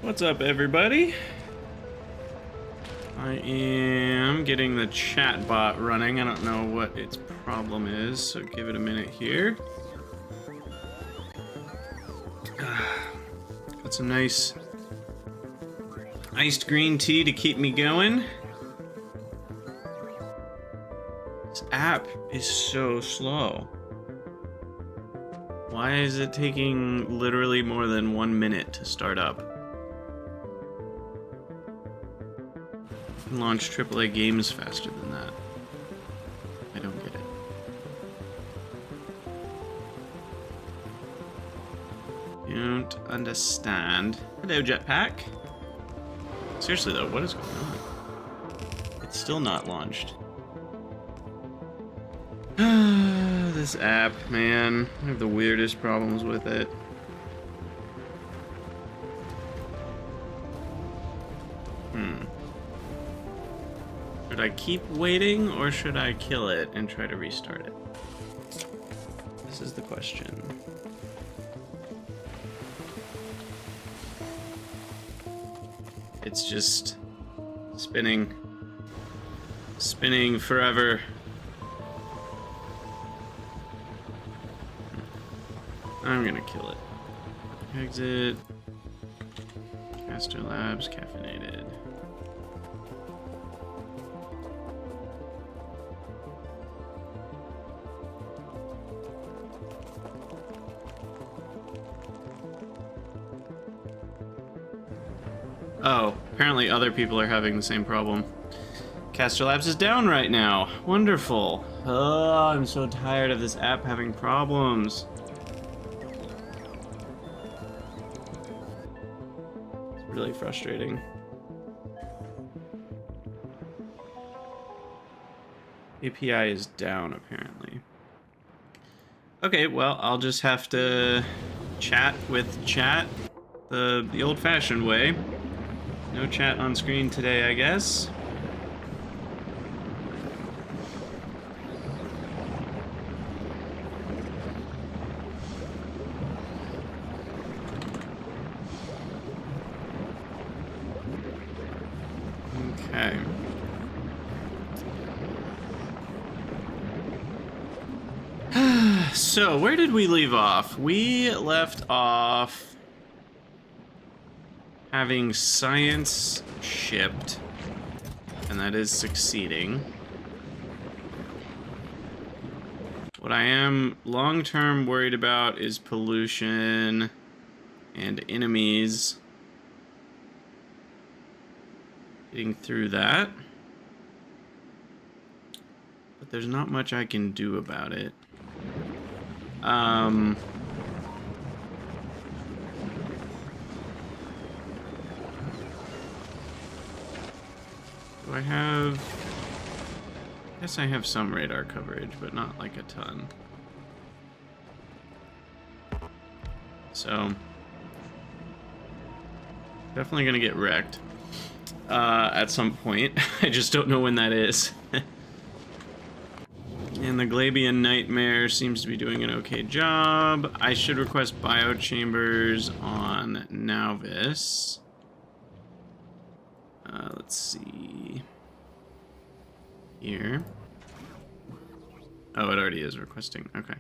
What's up, everybody? I am getting the chat bot running. I don't know what its problem is, so give it a minute here. Got some nice iced green tea to keep me going. This app is so slow. Why is it taking literally more than 1 minute to start up? Launch AAA games faster than that. I don't get it. Don't understand. Hello, Jetpack. Seriously though, what is going on? It's still not launched. This app, man. I have the weirdest problems with it. Should I keep waiting, or should I kill it and try to restart it? This is the question. It's just spinning forever. I'm gonna kill it. Exit. Caster Labs, caffeinated. Oh, apparently other people are having the same problem. Caster Labs is down right now. Wonderful. Oh, I'm so tired of this app having problems. It's really frustrating. API is down, apparently. Okay, well, I'll just have to chat with chat the old-fashioned way. No chat on screen today, I guess. Okay. So, where did we leave off? We left off having science shipped, and that is succeeding. What I am long-term worried about is pollution and enemies. Getting through that. But there's not much I can do about it. Do I have... I guess I have some radar coverage, but not like a ton. So... definitely gonna get wrecked. At some point. I just don't know when that is. And the Glabian Nightmare seems to be doing an okay job. I should request biochambers on Nauvis. Let's see. Here. Oh, it already is requesting. Okay.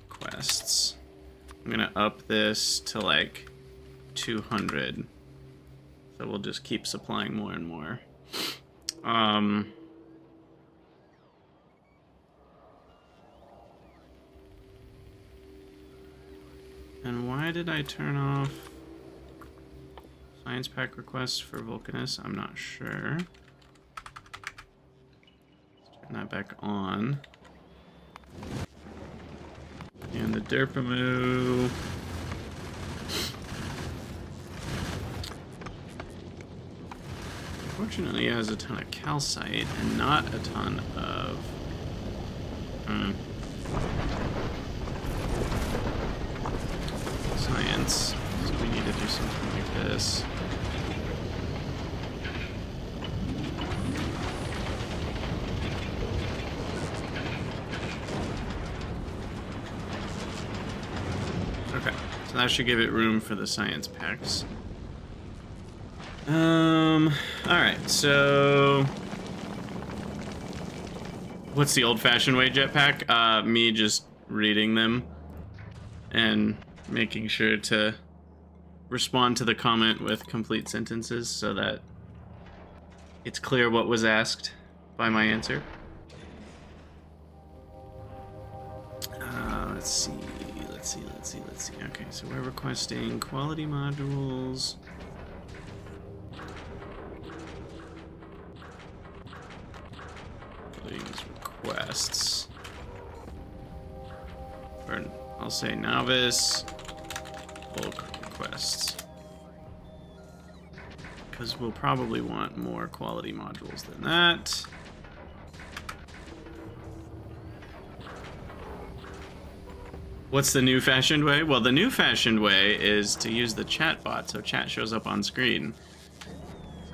Quests. I'm gonna up this to like 200. So we'll just keep supplying more and more. And why did I turn off science pack requests for Vulcanus? I'm not sure. Turn that back on. And the Derpamoo. Unfortunately, it has a ton of calcite and not a ton of... science. So we need to do something like this. Okay, so that should give it room for the science packs. Alright, so... What's the old-fashioned way, Jetpack? Me just reading them and making sure to respond to the comment with complete sentences so that it's clear what was asked by my answer. Let's see. Okay, so we're requesting quality modules. These requests. Or I'll say novice bulk requests. Because we'll probably want more quality modules than that. What's the new fashioned way? Well, the new fashioned way is to use the chat bot so chat shows up on screen.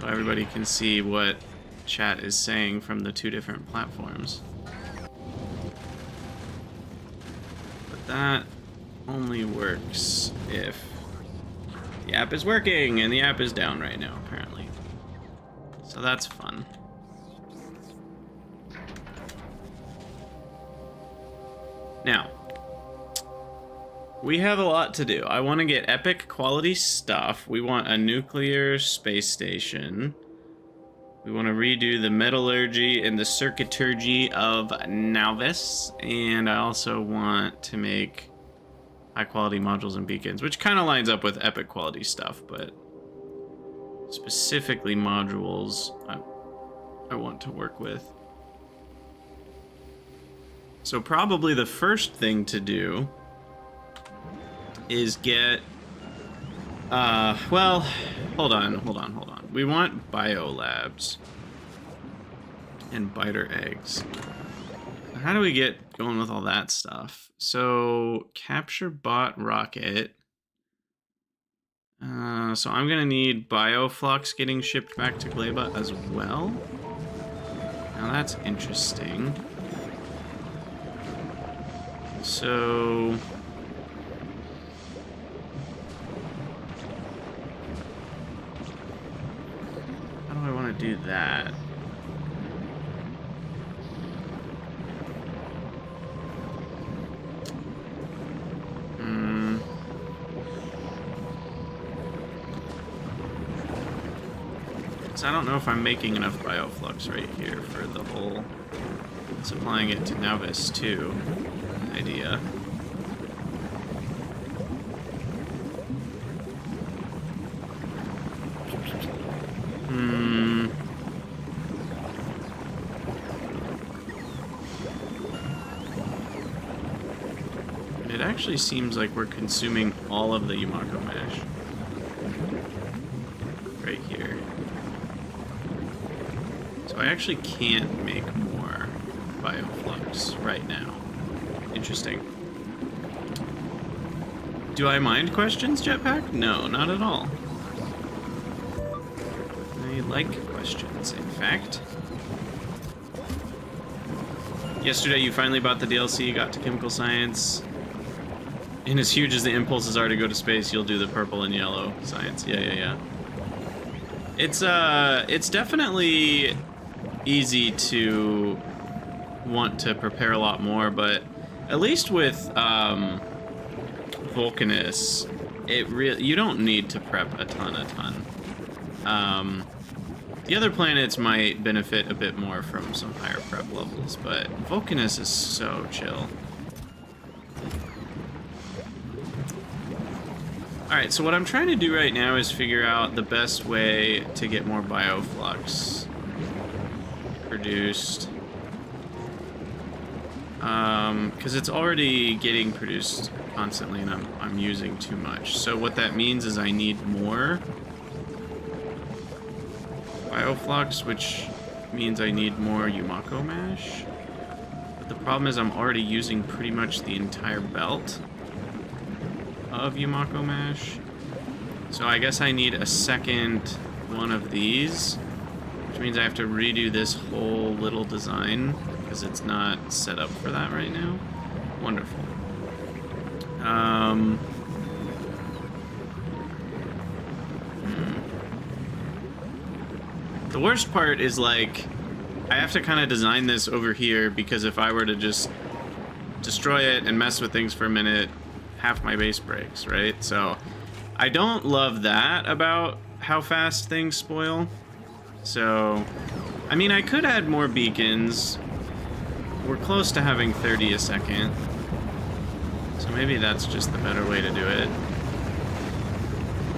So everybody can see what chat is saying from the two different platforms. But that only works if the app is working, and the app is down right now, apparently. So that's fun. Now, we have a lot to do. I want to get epic quality stuff. We want a nuclear space station. We want to redo the metallurgy and the circuiturgy of Nauvis. And I also want to make high quality modules and beacons, which kind of lines up with epic quality stuff, but specifically modules I want to work with. So probably the first thing to do is get, well, hold on. We want biolabs and biter eggs. How do we get going with all that stuff? So capture bot rocket. So I'm gonna need bioflux getting shipped back to Gleba as well. Now that's interesting. So how do I want to do that? So I don't know if I'm making enough bioflux right here for the whole supplying it to Nauvis too idea. It actually seems like we're consuming all of the Yumako mash right here. So I actually can't make more bioflux right now. Interesting. Do I mind questions, Jetpack? No, not at all. I like questions, in fact. Yesterday you finally bought the DLC, got to chemical science. And as huge as the impulses are to go to space, you'll do the purple and yellow science. Yeah. It's definitely easy to want to prepare a lot more, but at least with Vulcanus, you don't need to prep a ton. The other planets might benefit a bit more from some higher prep levels, but Vulcanus is so chill. Alright, so what I'm trying to do right now is figure out the best way to get more bioflux produced. Because it's already getting produced constantly and I'm using too much. So what that means is I need more bioflux, which means I need more Yumako mash. But the problem is I'm already using pretty much the entire belt of Yumako mash. So I guess I need a second one of these, which means I have to redo this whole little design because it's not set up for that right now. Wonderful. The worst part is, like, I have to kind of design this over here because if I were to just destroy it and mess with things for a minute, half my base breaks, right? So I don't love that about how fast things spoil. So, I mean, I could add more beacons. We're close to having 30 a second. So maybe that's just the better way to do it.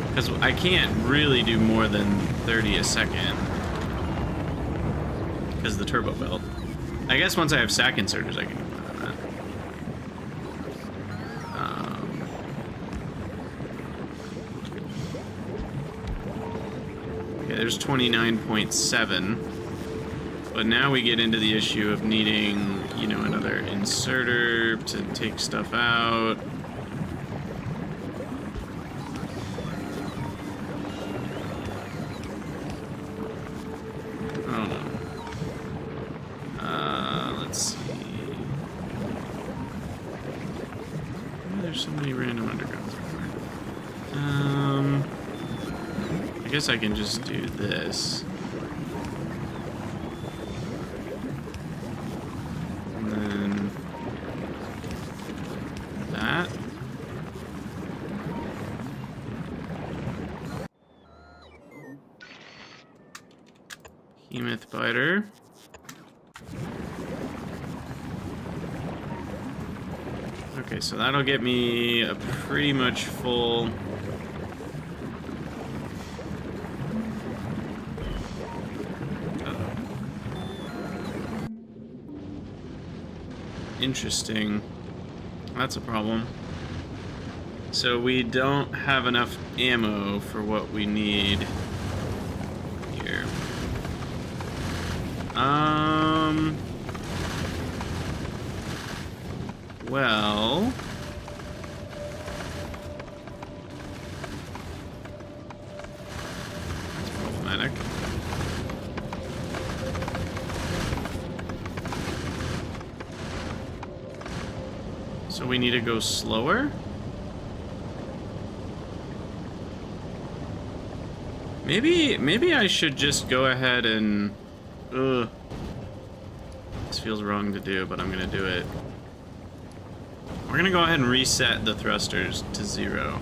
Because I can't really do more than 30 a second. Because of the turbo belt. I guess once I have sack inserters, I can do more than that. Okay, there's 29.7. But now we get into the issue of needing, you know, another inserter to take stuff out. Oh no. Let's see. Why there's so many random undergrounds everywhere. I guess I can just do this. Behemoth biter. Okay, so that'll get me a pretty much full. Interesting. That's a problem. So we don't have enough ammo for what we need here. Well, that's problematic. So we need to go slower? Maybe I should just go ahead and... Ugh. This feels wrong to do, but I'm gonna do it. We're gonna go ahead and reset the thrusters to 0.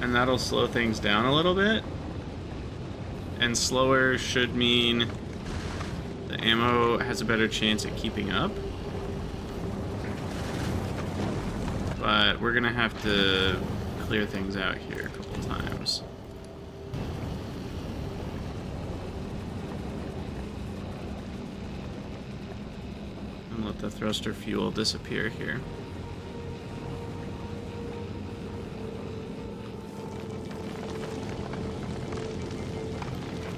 And that'll slow things down a little bit. And slower should mean the ammo has a better chance at keeping up. But we're gonna have to clear things out here a couple times. And let the thruster fuel disappear here.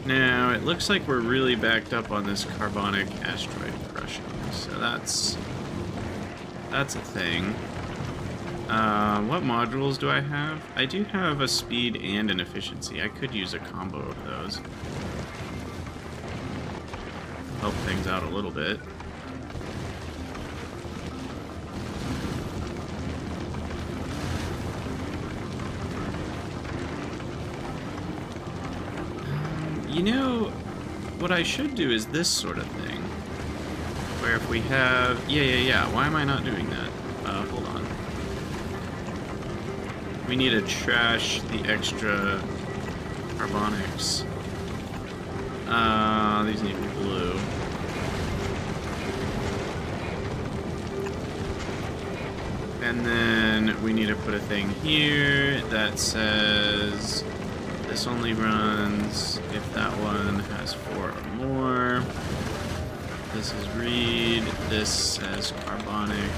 Now, it looks like we're really backed up on this carbonic asteroid crushing, so that's a thing. What modules do I have? I do have a speed and an efficiency. I could use a combo of those. Help things out a little bit. You know, what I should do is this sort of thing. Where if we have... Yeah. Why am I not doing that? Hold on. We need to trash the extra carbonics. These need to be blue. And then we need to put a thing here that says this only runs if that one has 4 or more. This is read. This says carbonic.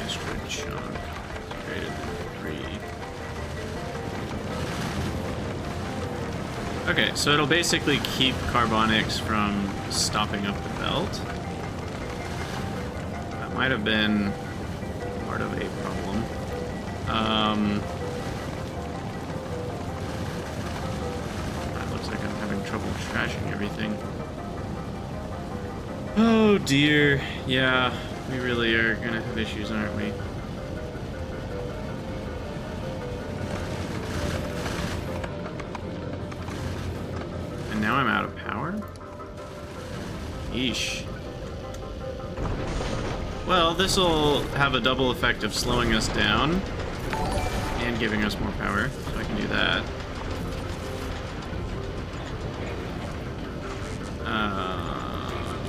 Extra chunk greater than 3. Okay, so it'll basically keep carbonics from stopping up the belt. That might have been part of a problem. That looks like I'm having trouble trashing everything. Oh dear, yeah, we really are gonna have issues, aren't we? And now I'm out of power? Yeesh. Well, this will have a double effect of slowing us down and giving us more power, so I can do that.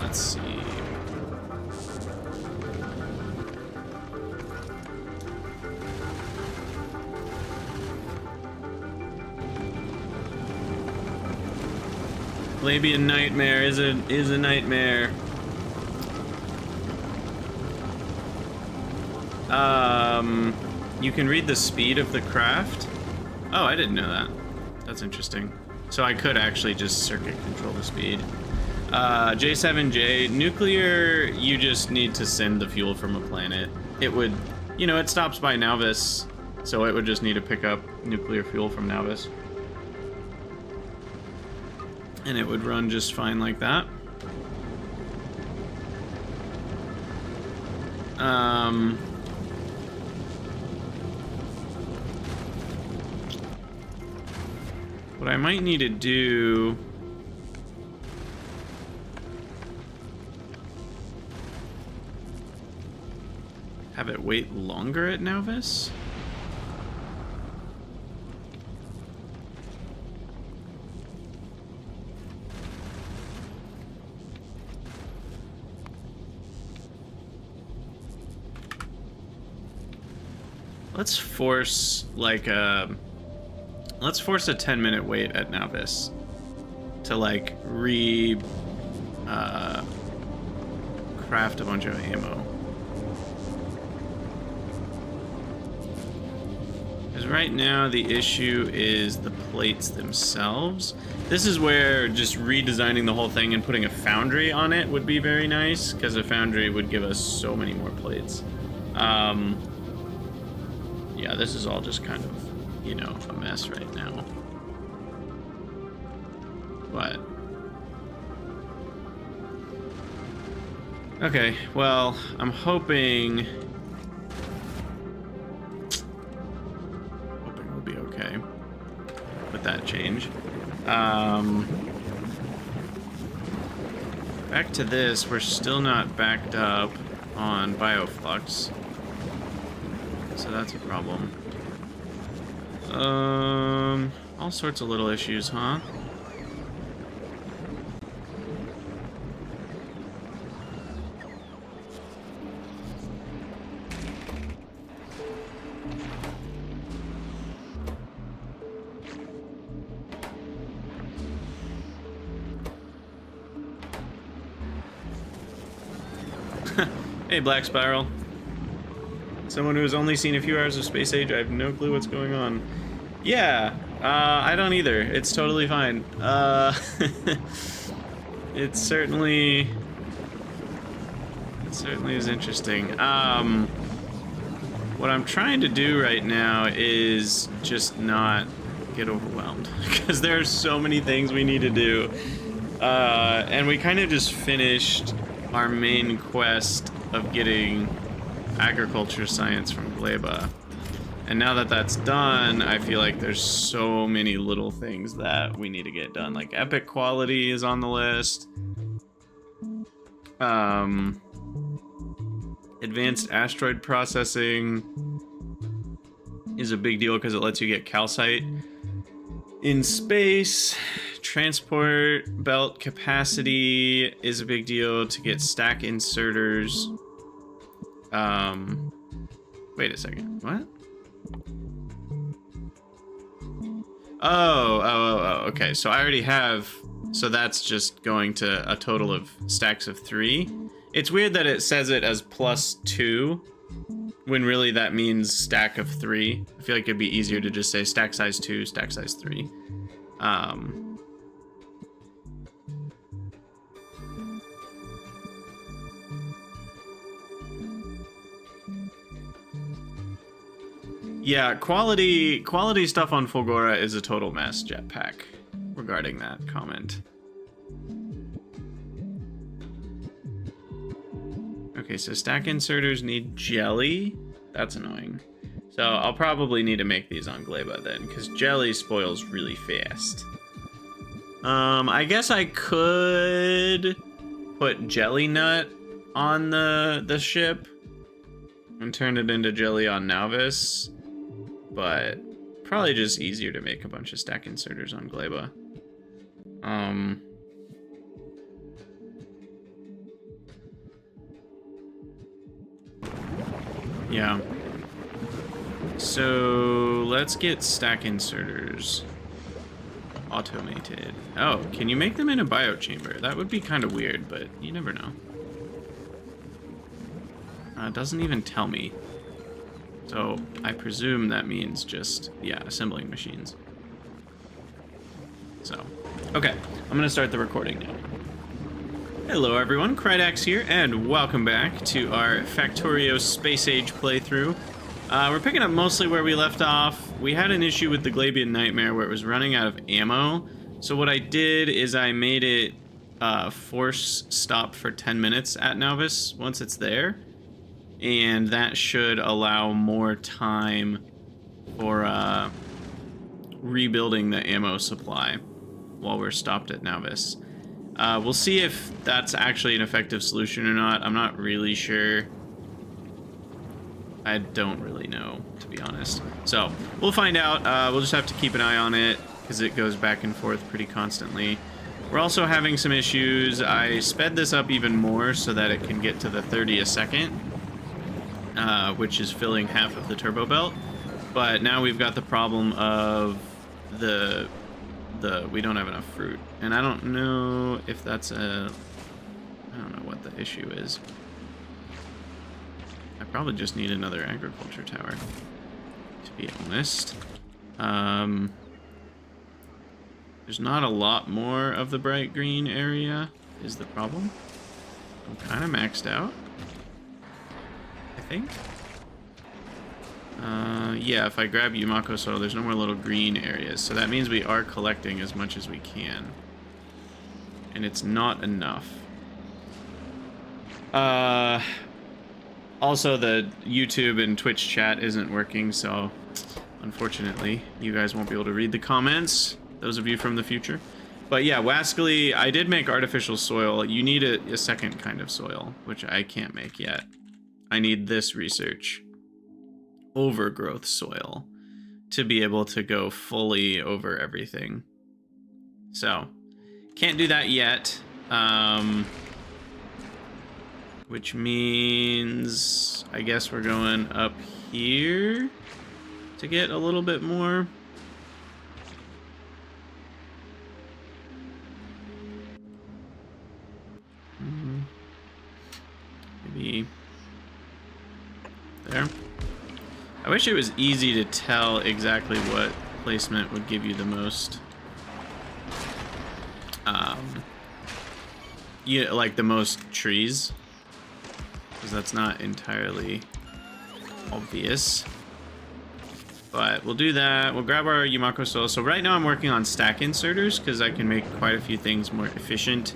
Let's see. Labian nightmare is a nightmare. You can read the speed of the craft. Oh, I didn't know that. That's interesting. So I could actually just circuit control the speed. J7J, nuclear, you just need to send the fuel from a planet. It would, you know, it stops by Nauvis, so it would just need to pick up nuclear fuel from Nauvis. And it would run just fine like that. What I might need to do... have it wait longer at Nauvis? Let's force like let's force a 10-minute wait at Nauvis to like craft a bunch of ammo. Because right now the issue is the plates themselves. This is where just redesigning the whole thing and putting a foundry on it would be very nice, because a foundry would give us so many more plates. Yeah, this is all just kind of, you know, a mess right now. But... okay, well, I'm hoping we'll be okay with that change. Back to this, we're still not backed up on bioflux. So that's a problem. All sorts of little issues, huh? Hey, Black Spiral. Someone who has only seen a few hours of Space Age, I have no clue what's going on. Yeah, I don't either. It's totally fine. It certainly is interesting. What I'm trying to do right now is just not get overwhelmed, because there are so many things we need to do. And we kind of just finished our main quest of getting agriculture science from Gleba. And now that that's done, I feel like there's so many little things that we need to get done. Like epic quality is on the list. Advanced asteroid processing is a big deal because it lets you get calcite in space. Transport belt capacity is a big deal to get stack inserters. Wait a second. What? Oh, okay. So I already have, so that's just going to a total of stacks of 3. It's weird that it says it as +2 when really that means stack of 3. I feel like it'd be easier to just say stack size 2, stack size 3. Yeah, quality stuff on Fulgora is a total mess, Jetpack, regarding that comment. Okay, so stack inserters need jelly. That's annoying. So I'll probably need to make these on Gleba then, because jelly spoils really fast. I guess I could put jelly nut on the ship and turn it into jelly on Nauvis, but probably just easier to make a bunch of stack inserters on Gleba. Yeah. So let's get stack inserters automated. Oh, can you make them in a biochamber? That would be kind of weird, but you never know. It doesn't even tell me. So I presume that means just, yeah, assembling machines. So, okay, I'm gonna start the recording now. Hello everyone, Krydax here, and welcome back to our Factorio Space Age playthrough. We're picking up mostly where we left off. We had an issue with the Glabian Nightmare where it was running out of ammo. So what I did is I made it force stop for 10 minutes at Nauvis once it's there. And that should allow more time for rebuilding the ammo supply while we're stopped at Nauvis. We'll see if that's actually an effective solution or not. I'm not really sure. I don't really know, to be honest. So, we'll find out. We'll just have to keep an eye on it, because it goes back and forth pretty constantly. We're also having some issues. I sped this up even more so that it can get to the 30 a second, which is filling half of the turbo belt. But now we've got the problem of we don't have enough fruit. And I don't know if that's I don't know what the issue is. I probably just need another agriculture tower, to be honest. There's not a lot more of the bright green area, is the problem. I'm kind of maxed out, I think. Yeah, if I grab Yumako soil, there's no more little green areas. So that means we are collecting as much as we can. And it's not enough. Also, the YouTube and Twitch chat isn't working, so unfortunately, you guys won't be able to read the comments, those of you from the future. But yeah, Wascally, I did make artificial soil. You need a second kind of soil, which I can't make yet. I need this research. Overgrowth soil to be able to go fully over everything. So, can't do that yet. Which means I guess we're going up here to get a little bit more. Maybe there. I wish it was easy to tell exactly what placement would give you the most, yeah, like the most trees, because that's not entirely obvious. But we'll do that. We'll grab our Yumako soil. So right now I'm working on stack inserters because I can make quite a few things more efficient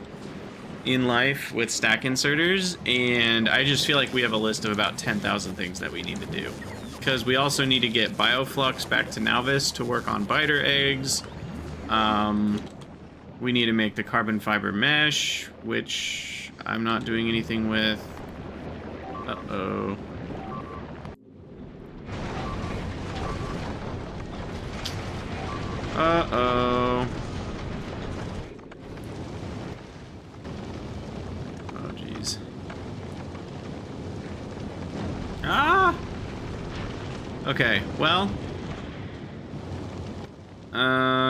in life with stack inserters, and I just feel like we have a list of about 10,000 things that we need to do. Because we also need to get Bioflux back to Nauvis to work on biter eggs. We need to make the carbon fiber mesh, which I'm not doing anything with. Uh-oh. Uh-oh. Oh, jeez. Okay, well,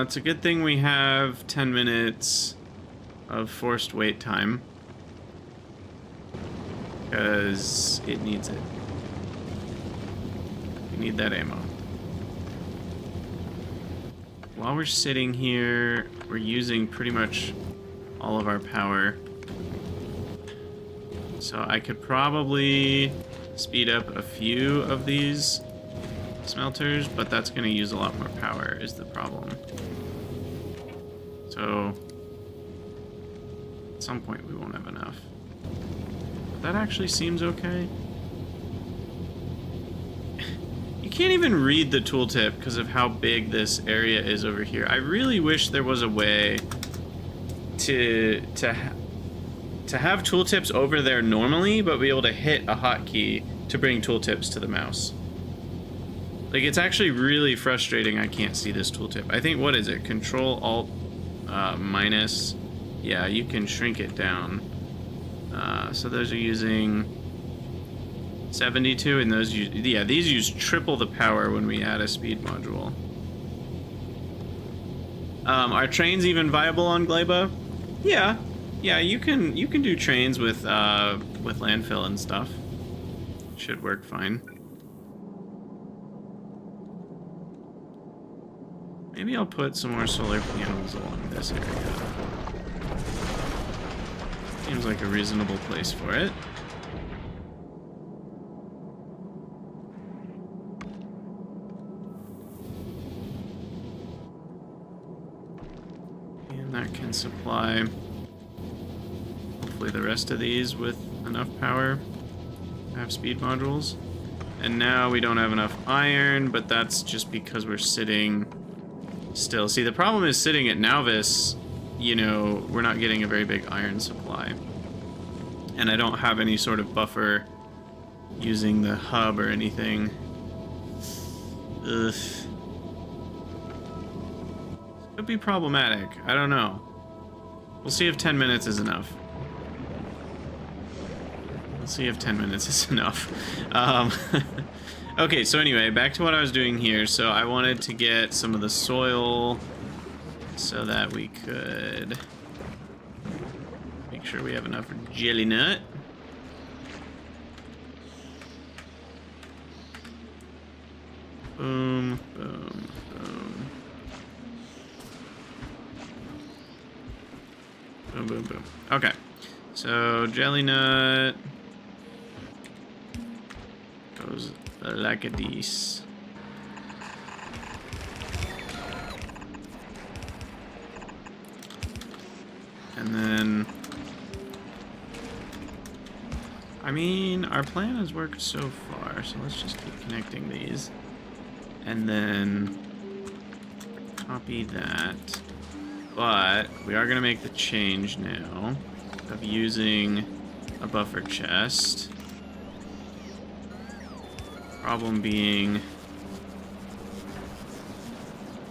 it's a good thing we have 10 minutes of forced wait time, because it needs it. We need that ammo. While we're sitting here, we're using pretty much all of our power. So I could probably speed up a few of these smelters, but that's going to use a lot more power is the problem. So at some point we won't have enough. But that actually seems okay. You can't even read the tooltip because of how big this area is over here. I really wish there was a way to have tooltips over there normally, but be able to hit a hotkey to bring tooltips to the mouse. Like, it's actually really frustrating I can't see this tooltip. I think, what is it? Control Alt minus. Yeah, you can shrink it down. So those are using 72, and those use, yeah, these use triple the power when we add a speed module. Are trains even viable on Gleba? Yeah, you can do trains with landfill and stuff. Should work fine. Maybe I'll put some more solar panels along this area. Seems like a reasonable place for it. And that can supply hopefully the rest of these with enough power to have speed modules. And now we don't have enough iron, but that's just because we're sitting still. See, the problem is sitting at Nauvis, you know, we're not getting a very big iron supply. And I don't have any sort of buffer using the hub or anything. Ugh. Could be problematic. I don't know. We'll see if 10 minutes is enough. We'll see if 10 minutes is enough. Okay, so anyway, back to what I was doing here. So I wanted to get some of the soil so that we could make sure we have enough jelly nut. Boom, boom, boom. Boom, boom, boom. Okay, so jelly nut goes like a this. And then, I mean, our plan has worked so far, so let's just keep connecting these. And then copy that. But we are going to make the change now of using a buffer chest. Problem being,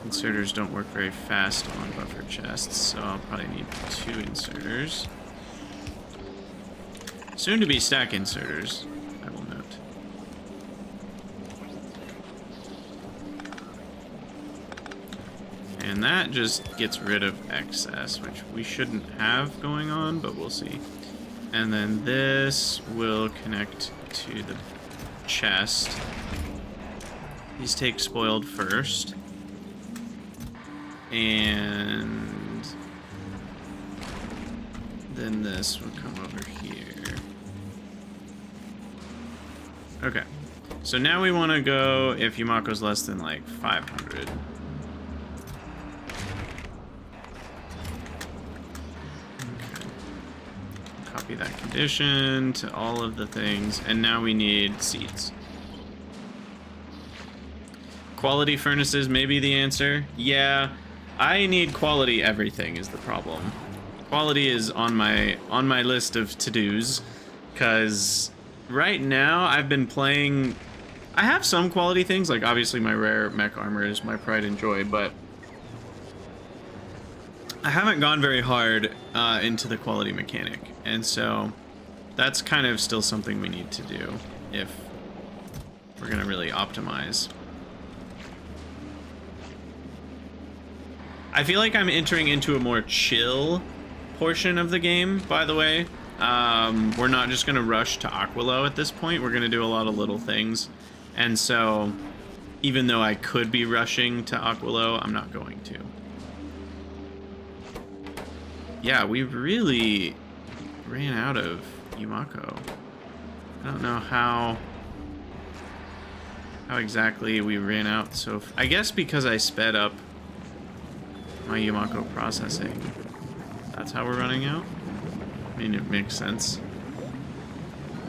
inserters don't work very fast on buffer chests, so I'll probably need 2 inserters. Soon to be stack inserters, I will note. And that just gets rid of excess, which we shouldn't have going on, but we'll see. And then this will connect to the chest. These take spoiled first. And then this will come over here. Okay. So now we want to go if Yumako's less than like 500. Copy that condition to all of the things, and now we need seeds. Quality furnaces may be the answer. Yeah, I need quality everything is the problem. Quality is on my list of to-dos, because right now I've been playing. I have some quality things, like obviously my rare mech armor is my pride and joy, but I haven't gone very hard into the quality mechanic, and so that's kind of still something we need to do if we're gonna really optimize. I feel like I'm entering into a more chill portion of the game, by the way. We're not just gonna rush to Aquilo at this point. We're gonna do a lot of little things. And so, even though I could be rushing to Aquilo, I'm not going to. Yeah, we really ran out of Yumako. I don't know how exactly we ran out. So I guess because I sped up my Yumako processing, that's how we're running out. I mean, it makes sense.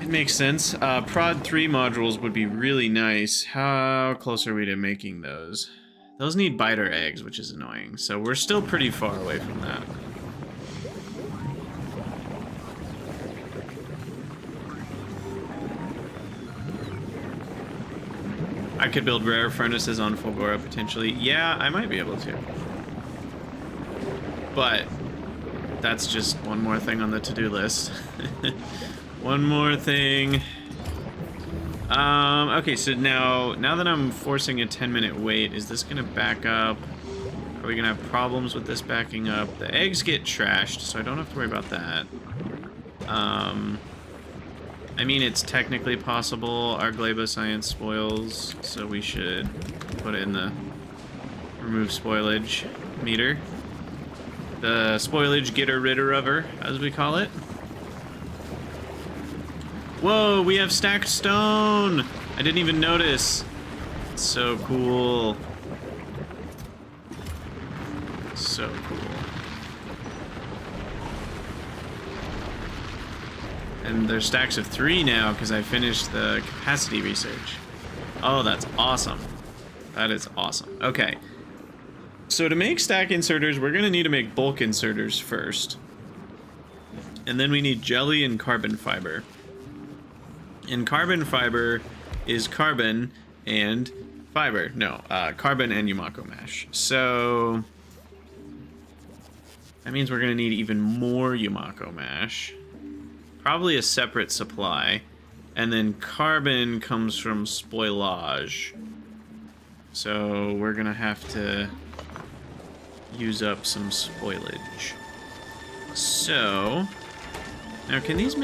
It makes sense. Prod 3 modules would be really nice. How close are we to making those? Those need biter eggs, which is annoying. So we're still pretty far away from that. I could build rare furnaces on Fulgora potentially. Yeah, I might be able to. But that's just one more thing on the to-do list. One more thing. Okay, so now that I'm forcing a 10-minute wait, is this gonna back up? Are we gonna have problems with this backing up? The eggs get trashed, so I don't have to worry about that. I mean, it's technically possible. Our Gleba science spoils, so we should put it in the remove spoilage meter. The spoilage getter ridder of her, as we call it. Whoa, we have stacked stone! I didn't even notice. It's so cool. So cool. And there's stacks of 3 now because I finished the capacity research. Oh, that's awesome. That is awesome. Okay. So to make stack inserters, we're going to need to make bulk inserters first. And then we need jelly and carbon fiber. And carbon fiber is carbon and fiber. No, carbon and Yumako mash. So that means we're going to need even more Yumako mash. Probably a separate supply. And then carbon comes from spoilage. So we're going to have to use up some spoilage. So now can these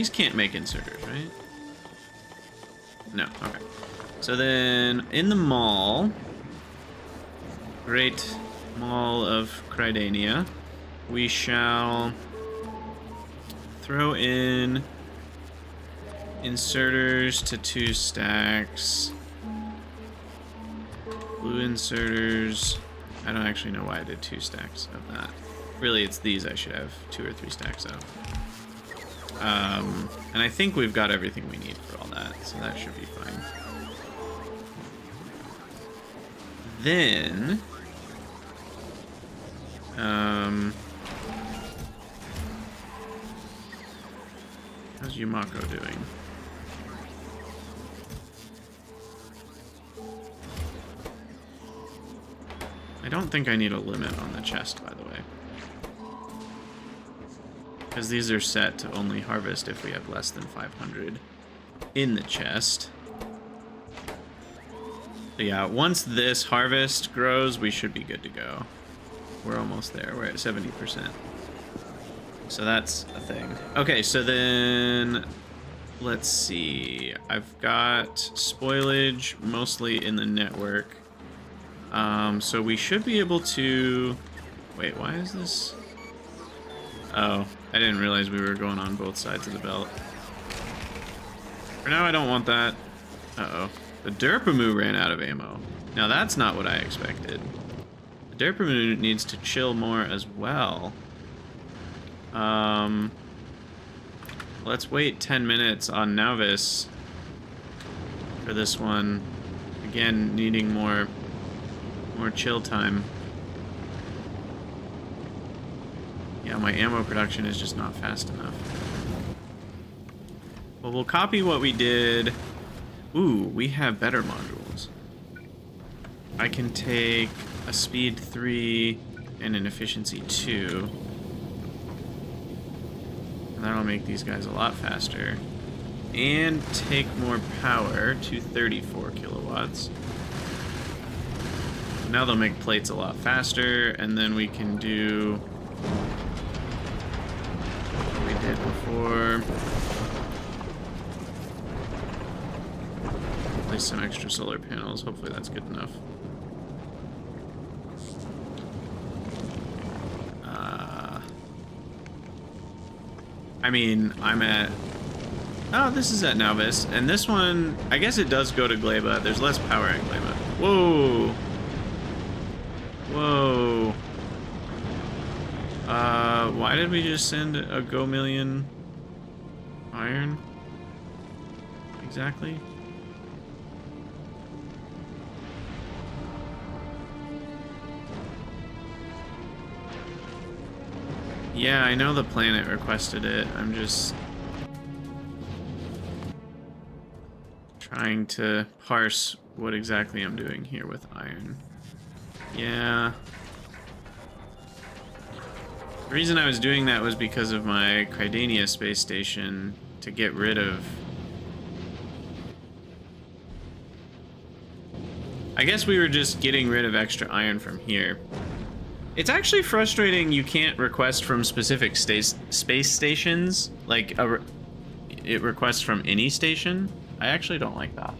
can't make inserters, right? No, okay. So then in the mall, great mall of Crydania, we shall throw in inserters to 2 stacks. Blue inserters. I don't actually know why I did 2 stacks of that. Really, it's these I should have 2 or 3 stacks of. And I think we've got everything we need for all that, so that should be fine. Then, how's Yumako doing? I don't think I need a limit on the chest, by the way. Because these are set to only harvest if we have less than 500 in the chest. So yeah, once this harvest grows, we should be good to go. We're almost there. We're at 70%. So that's a thing. Okay, so then let's see. I've got spoilage mostly in the network. So we should be able to... Wait, why is this... Oh, I didn't realize we were going on both sides of the belt. For now, I don't want that. Uh-oh. The Derpamu ran out of ammo. Now, that's not what I expected. The Derpamu needs to chill more as well. Let's wait 10 minutes on Nauvis for this one. Again, needing more chill time. Yeah, my ammo production is just not fast enough. Well, we'll copy what we did. Ooh, we have better modules. I can take a speed 3 and an efficiency 2. And that'll make these guys a lot faster. and take more power to 34 kilowatts. Now they'll make plates a lot faster, and then we can do what we did before. Place some extra solar panels. Hopefully that's good enough. I mean, I'm at... Oh, this is at Nauvis. And this one, I guess it does go to Gleba. There's less power at Gleba. Whoa! Whoa. Why did we just send a Go Million iron? Exactly. Yeah, I know the planet requested it. I'm just trying to parse what exactly I'm doing here with iron. Yeah. The reason I was doing that was because of my Cridania space station to get rid of... I guess we were just getting rid of extra iron from here. It's actually frustrating you can't request from specific space stations. Like, it requests from any station. I actually don't like that.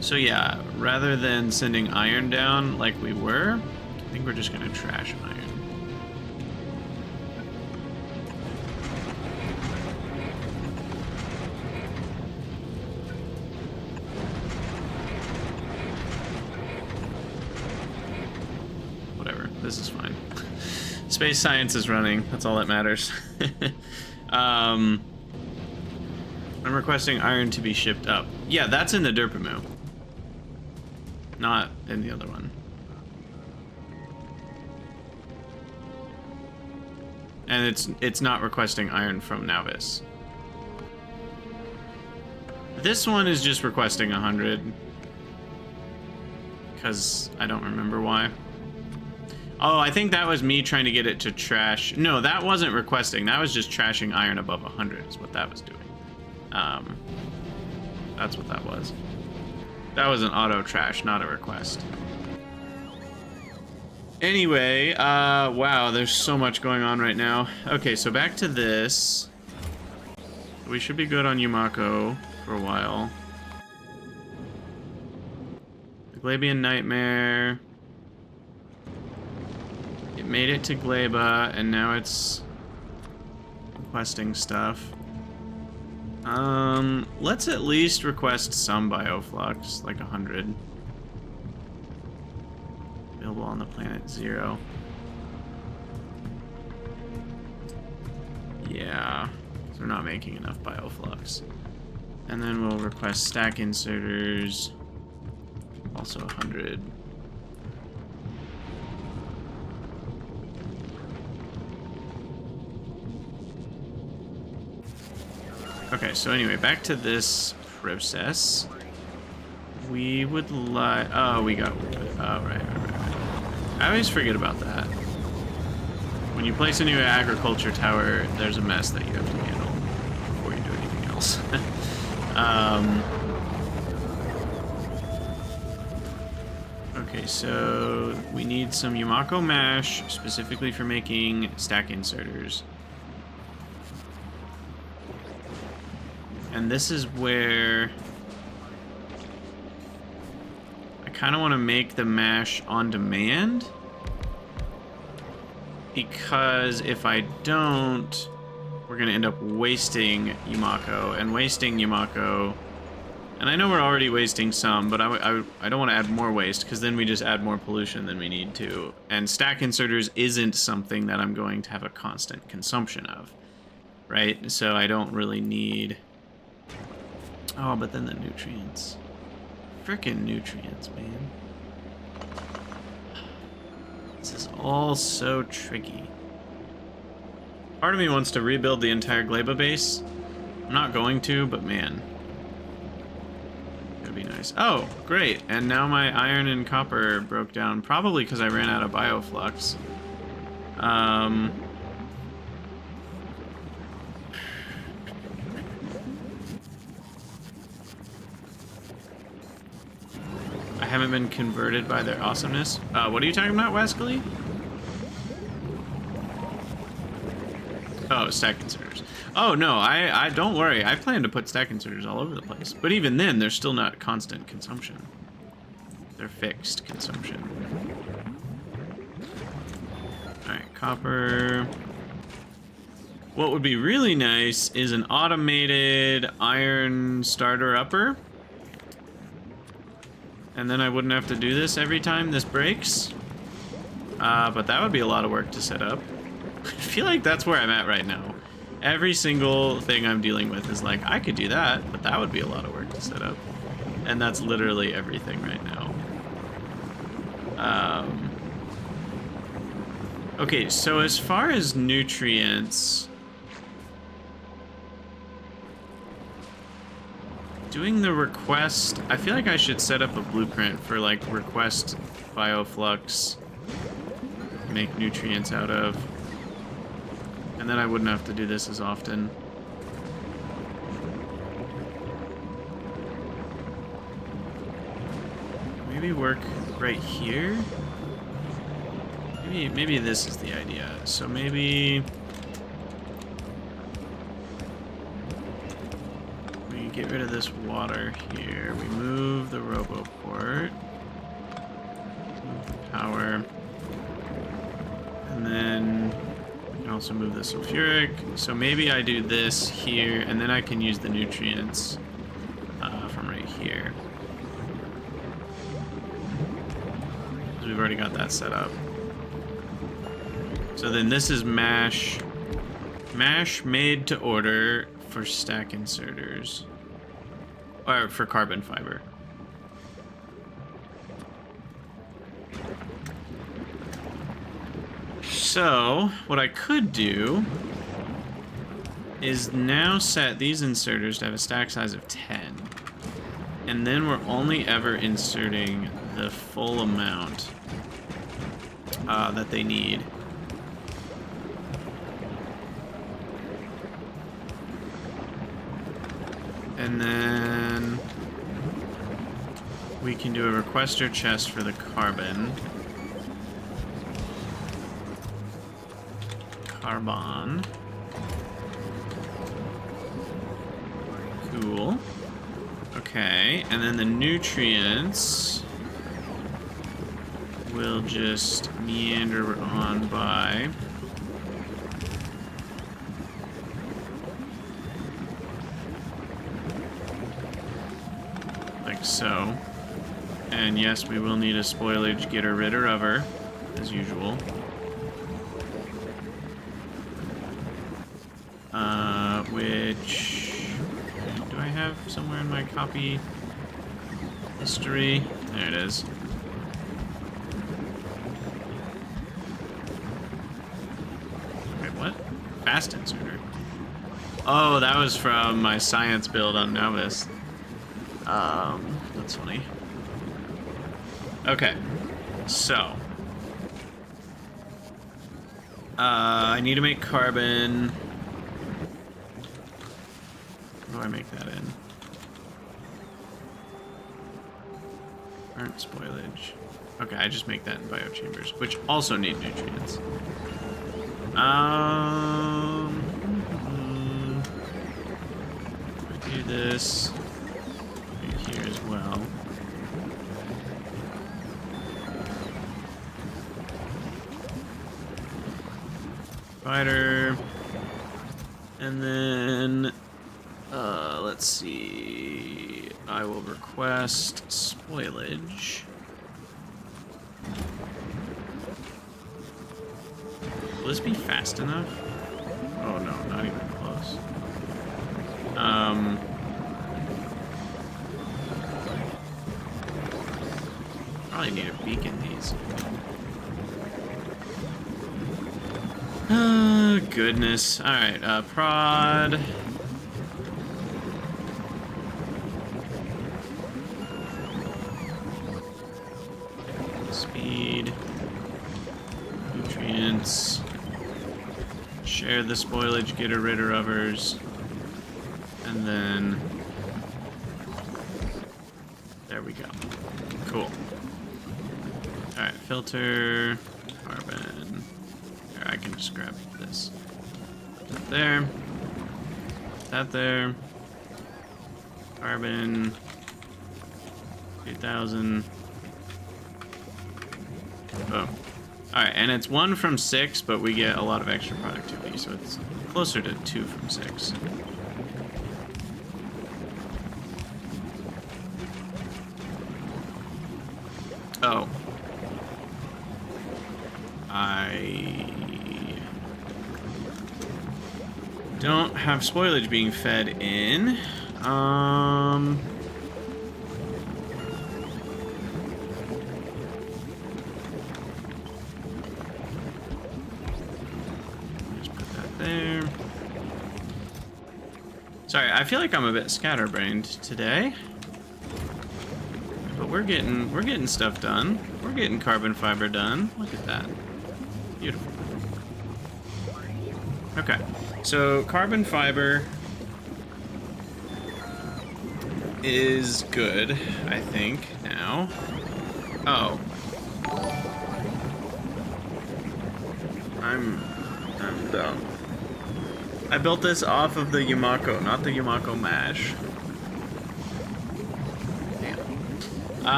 So yeah, rather than sending iron down like we were, I think we're just gonna trash iron. Whatever, this is fine. Space science is running, that's all that matters. I'm requesting iron to be shipped up. Yeah, that's in the Derpamu. Not in the other one. And it's not requesting iron from Nauvis. This one is just requesting 100. Because I don't remember why. Oh, I think that was me trying to get it to trash. No, that wasn't requesting. That was just trashing iron above 100 is what that was doing. That's what that was. That was an auto trash, not a request. Anyway, wow, there's so much going on right now. Okay, so back to this. We should be good on Yumako for a while. The Glabian Nightmare. It made it to Gleba, and now it's requesting stuff. Let's at least request some bioflux, like 100. Available on the planet 0. Yeah, so we're not making enough bioflux. And then we'll request stack inserters, also 100. Okay, so anyway, back to this process. We would like... Oh, we got... Oh, right. I always forget about that. When you place a new agriculture tower, there's a mess that you have to handle before you do anything else. Okay, so we need some Yumako mash, specifically for making stack inserters. And this is where I kind of want to make the mash on demand, because if I don't, we're going to end up wasting Yumako, and wasting Yumako, and I know we're already wasting some, but I don't want to add more waste, because then we just add more pollution than we need to, and stack inserters isn't something that I'm going to have a constant consumption of, right? So I don't really need... Oh, but then the nutrients. Frickin' nutrients, man. This is all so tricky. Part of me wants to rebuild the entire Gleba base. I'm not going to, but man. It'd be nice. Oh, great. And now my iron and copper broke down, probably because I ran out of bioflux. haven't been converted by their awesomeness. What are you talking about, Wascally? Oh, stack inserters. Oh no, I don't worry. I plan to put stack inserters all over the place. But even then, they're still not constant consumption. They're fixed consumption. Alright, copper. What would be really nice is an automated iron starter upper. And then I wouldn't have to do this every time this breaks. But that would be a lot of work to set up. I feel like that's where I'm at right now. Every single thing I'm dealing with is like, I could do that, but that would be a lot of work to set up. And that's literally everything right now. Okay, so as far as nutrients... Doing the request, I feel like I should set up a blueprint for like request bioflux, make nutrients out of, and then I wouldn't have to do this as often. Maybe work right here? Maybe this is the idea. So maybe... get rid of this water here. We move the RoboPort. Move the power. And then we can also move the sulfuric. So maybe I do this here, and then I can use the nutrients from right here. Because we've already got that set up. So then this is mash. Mash made to order for stack inserters. Or for carbon fiber. So, what I could do is now set these inserters to have a stack size of 10. And then we're only ever inserting the full amount that they need. And then we can do a requester chest for the carbon. Carbon. Cool. Okay, and then the nutrients will just meander on by. So, and yes, we will need a spoilage getter ridder of her, as usual. Which do I have somewhere in my copy history? There it is. Wait, what? Fast inserter. Oh, that was from my science build on Novus. That's funny. Okay, so I need to make carbon. What do I make that in? Burnt spoilage. Okay, I just make that in biochambers, which also need nutrients. Do this right here as well. Spider. And then, let's see. I will request spoilage. Will this be fast enough? Oh no, not even close. Probably need a beacon these. Oh, goodness. Alright, prod. Speed. Nutrients. Share the spoilage, get rid of hers. And then... There There we go. Cool. Alright, filter, carbon. Here, I can just grab this. Put that there. That there. Carbon. 2000. Oh. Alright, and it's 1 from 6, but we get a lot of extra productivity, so it's closer to 2 from 6. Oh. I don't have spoilage being fed in. Just put that there. Sorry, I feel like I'm a bit scatterbrained today. But we're getting stuff done. We're getting carbon fiber done. Look at that. Beautiful. Okay. So carbon fiber is good, I think, now. Oh. I'm dumb. I built this off of the Yumako, not the Yumako mash.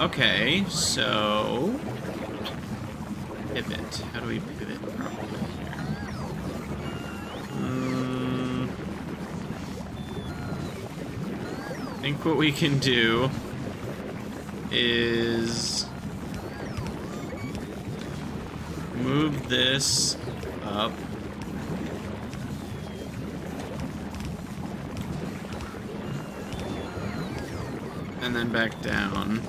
Okay, so pivot. How do we pivot properly here? I think what we can do is move this up. And then back down.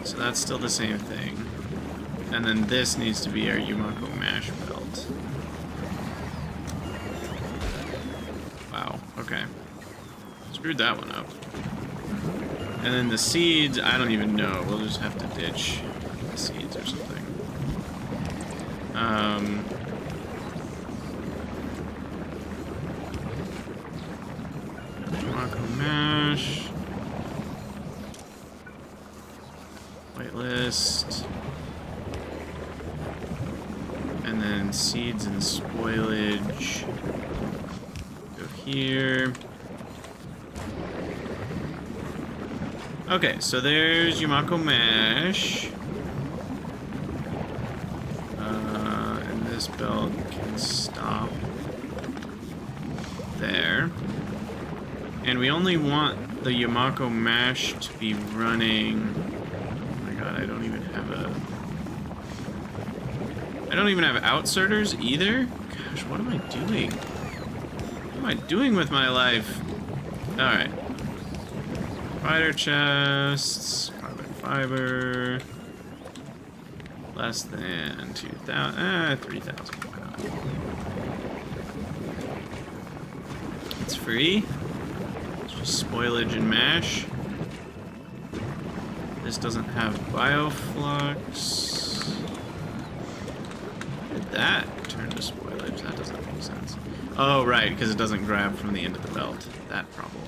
So that's still the same thing. And then this needs to be our Yumako mash belt. Wow, okay. Screwed that one up. And then the seeds, I don't even know. We'll just have to ditch the seeds or something. Yumako mash. Whitelist. And then seeds and spoilage go here. Okay, so there's Yumako mash. And this belt can stop there. And we only want the Yumako mash to be running. I don't even have outserters either? Gosh, what am I doing? What am I doing with my life? Alright. Spider chests, carbon fiber. Less than 2,000, 3,000. It's free. It's just spoilage and mash. This doesn't have bioflux. Did that turn to spoilage? That doesn't make sense. Oh, right, because it doesn't grab from the end of the belt. That problem.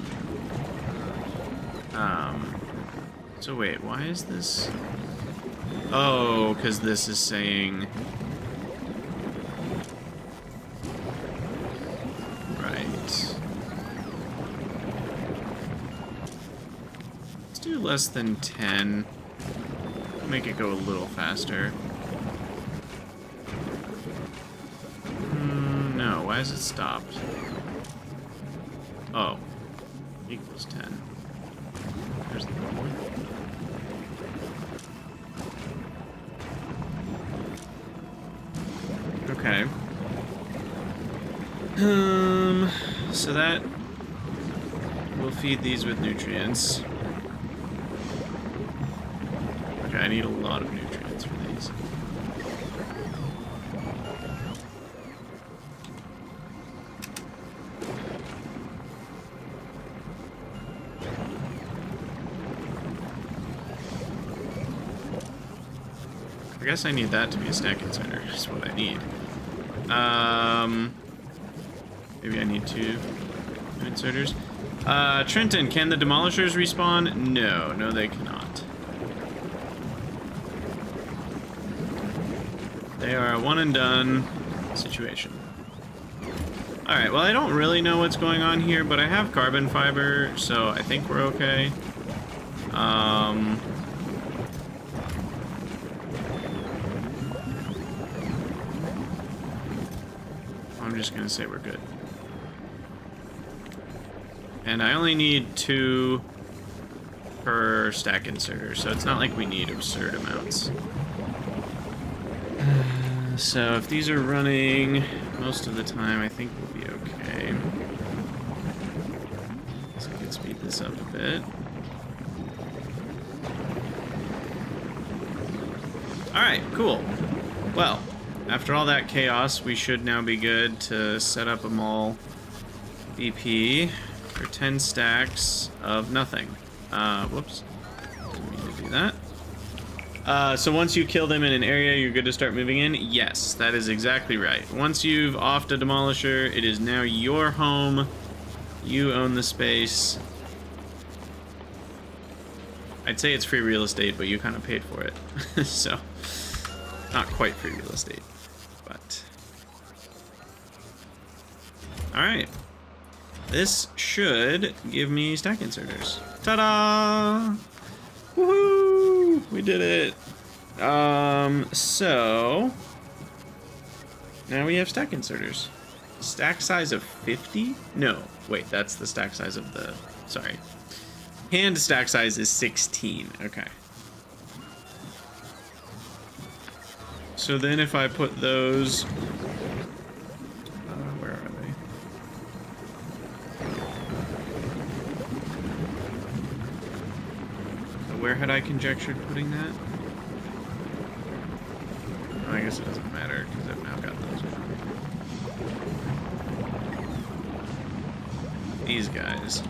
So wait, why is this? Oh, because this is saying... Right. Let's do less than 10. Make it go a little faster. No, why is it stopped? Oh. Equals 10. There's the goal. Okay. So that will feed these with nutrients. Okay, I need a lot of nutrients for these. I guess I need that to be a stacking center. That's what I need. Maybe I need 2 inserters. Trenton, can the demolishers respawn? No, no they cannot. They are a one and done situation. Alright, well I don't really know what's going on here, but I have carbon fiber, so I think we're okay. I'm just gonna say we're good. And I only need 2 per stack inserter, so it's not like we need absurd amounts. So if these are running most of the time, I think we'll be okay. So we can speed this up a bit. Alright, cool. Well, after all that chaos, we should now be good to set up a mall BP for 10 stacks of nothing. Whoops. Didn't mean to do that. So once you kill them in an area, you're good to start moving in? Yes, that is exactly right. Once you've offed a demolisher, it is now your home. You own the space. I'd say it's free real estate, but you kind of paid for it. So, not quite free real estate, but... Alright. This should give me stack inserters. Ta-da! Woohoo! We did it! So... Now we have stack inserters. Stack size of 50? No, wait, that's the stack size of the... Sorry. Hand stack size is 16, okay. So then if I put those... where are they? Where had I conjectured putting that? Oh, I guess it doesn't matter, because I've now got those. These guys.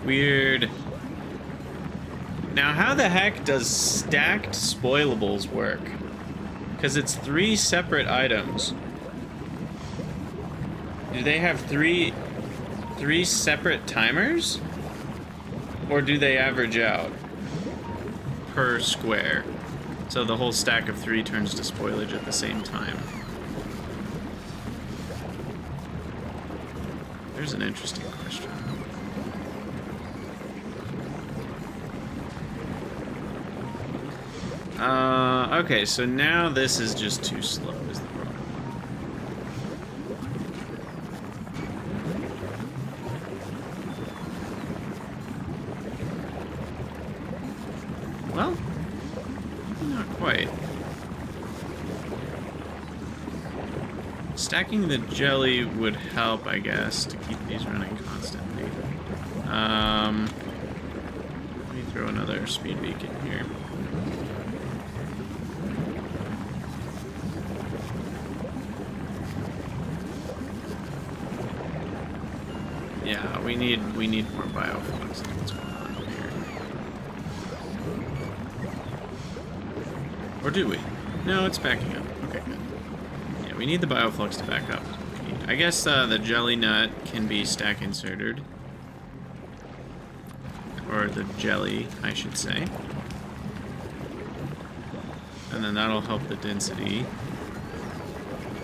Weird. Now, how the heck does stacked spoilables work? Because it's 3 separate items. Do they have three separate timers? Or do they average out per square? So the whole stack of 3 turns to spoilage at the same time. There's an interesting question. Okay, so now this is just too slow, is the problem. Well, not quite. Stacking the jelly would help, I guess, to keep these running constantly. Let me throw another speed beacon here. Yeah, we need more bioflux. What's going on here? Or do we? No, it's backing up. Okay, good. Yeah, we need the bioflux to back up. I guess the jelly nut can be stack inserted. Or the jelly, I should say. And then that'll help the density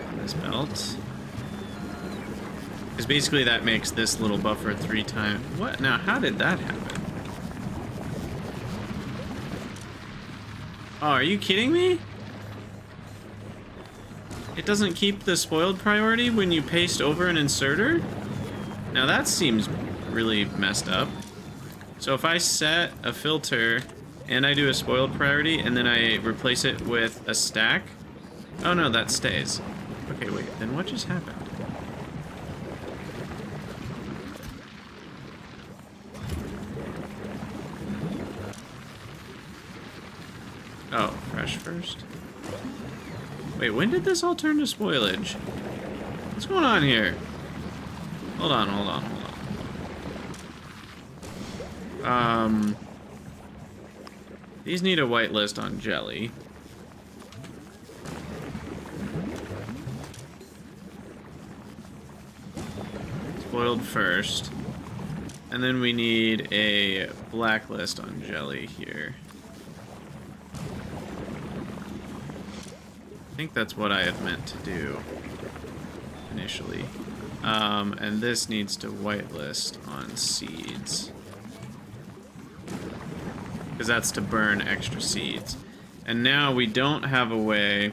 on this belt. Because basically that makes this little buffer 3 times... What? Now, how did that happen? Oh, are you kidding me? It doesn't keep the spoiled priority when you paste over an inserter? Now that seems really messed up. So if I set a filter and I do a spoiled priority and then I replace it with a stack... Oh no, that stays. Okay, wait, then what just happened? Oh, fresh first? Wait, when did this all turn to spoilage? What's going on here? Hold on. These need a whitelist on jelly. Spoiled first. And then we need a blacklist on jelly here. I think that's what I had meant to do initially. And this needs to whitelist on seeds. Because that's to burn extra seeds. And now we don't have a way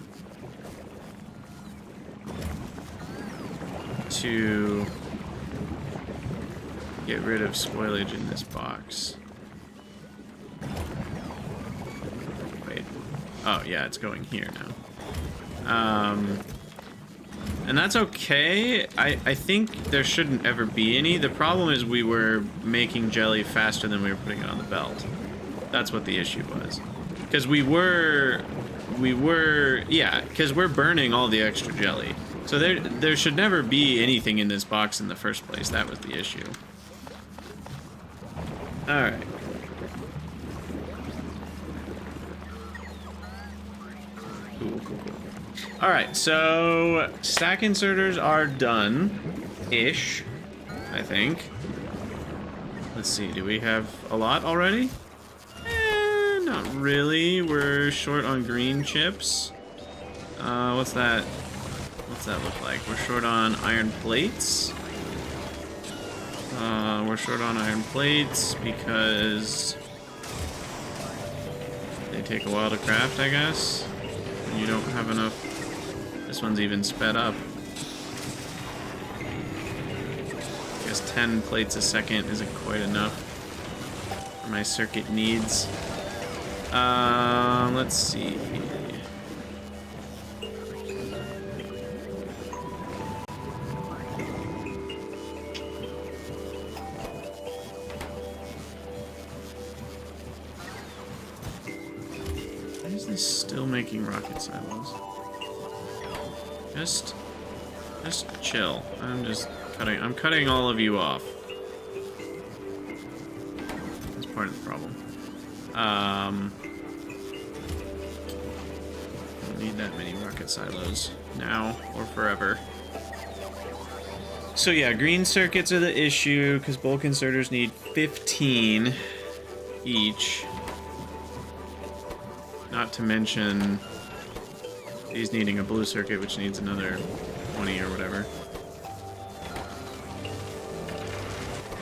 to get rid of spoilage in this box. Wait. Oh, yeah, it's going here now. And that's okay. I think there shouldn't ever be any. The problem is we were making jelly faster than we were putting it on the belt. That's what the issue was. Because because we're burning all the extra jelly. So there should never be anything in this box in the first place. That was the issue. Alright. Cool. Alright, so stack inserters are done-ish, I think. Let's see, do we have a lot already? Not really. We're short on green chips. What's that? What's that look like? We're short on iron plates. We're short on iron plates because they take a while to craft, I guess. And you don't have enough. This one's even sped up. I guess 10 plates a second isn't quite enough for my circuit needs. Let's see. Why is this still making rocket silos? Just chill. I'm cutting all of you off. That's part of the problem. Don't need that many rocket silos now or forever. So yeah, green circuits are the issue because bulk inserters need 15 each. Not to mention these needing a blue circuit, which needs another 20 or whatever.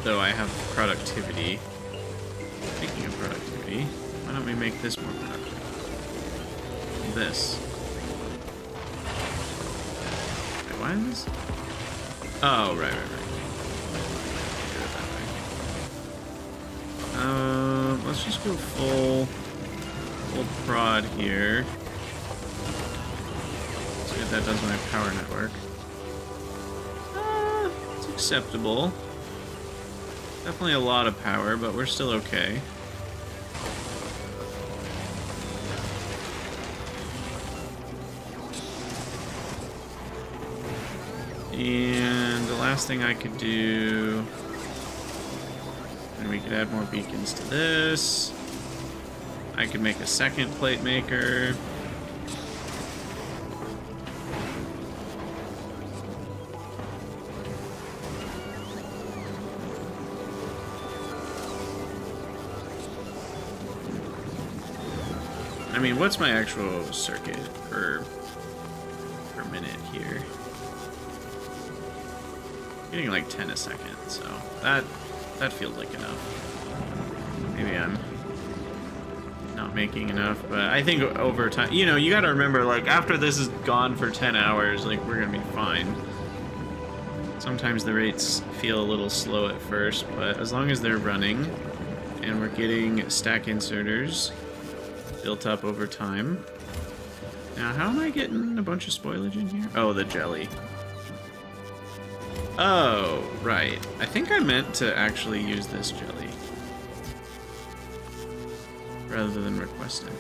Though I have productivity. Speaking of productivity, why don't we make this more productive? This. Wait, why is this? Oh, right. Do it that way. Let's just go full prod here. See what that does to my power network. It's acceptable. Definitely a lot of power, but we're still okay. And the last thing I could do, and we could add more beacons to this. I could make a second plate maker. I mean, what's my actual circuit per minute here? Getting like 10 a second, so that feels like enough. Maybe I'm not making enough, but I think over time, you know, you gotta remember, like, after this is gone for 10 hours, like, we're gonna be fine. Sometimes the rates feel a little slow at first, but as long as they're running and we're getting stack inserters built up over time. Now, how am I getting a bunch of spoilage in here? Oh, the jelly. Oh, right. I think I meant to actually use this jelly rather than request it.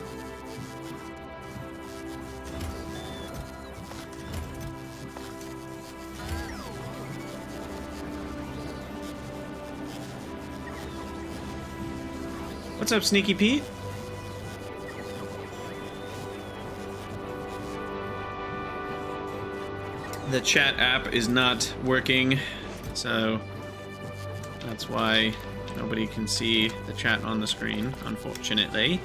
What's up, Sneaky Pete? The chat app is not working, so that's why nobody can see the chat on the screen, unfortunately.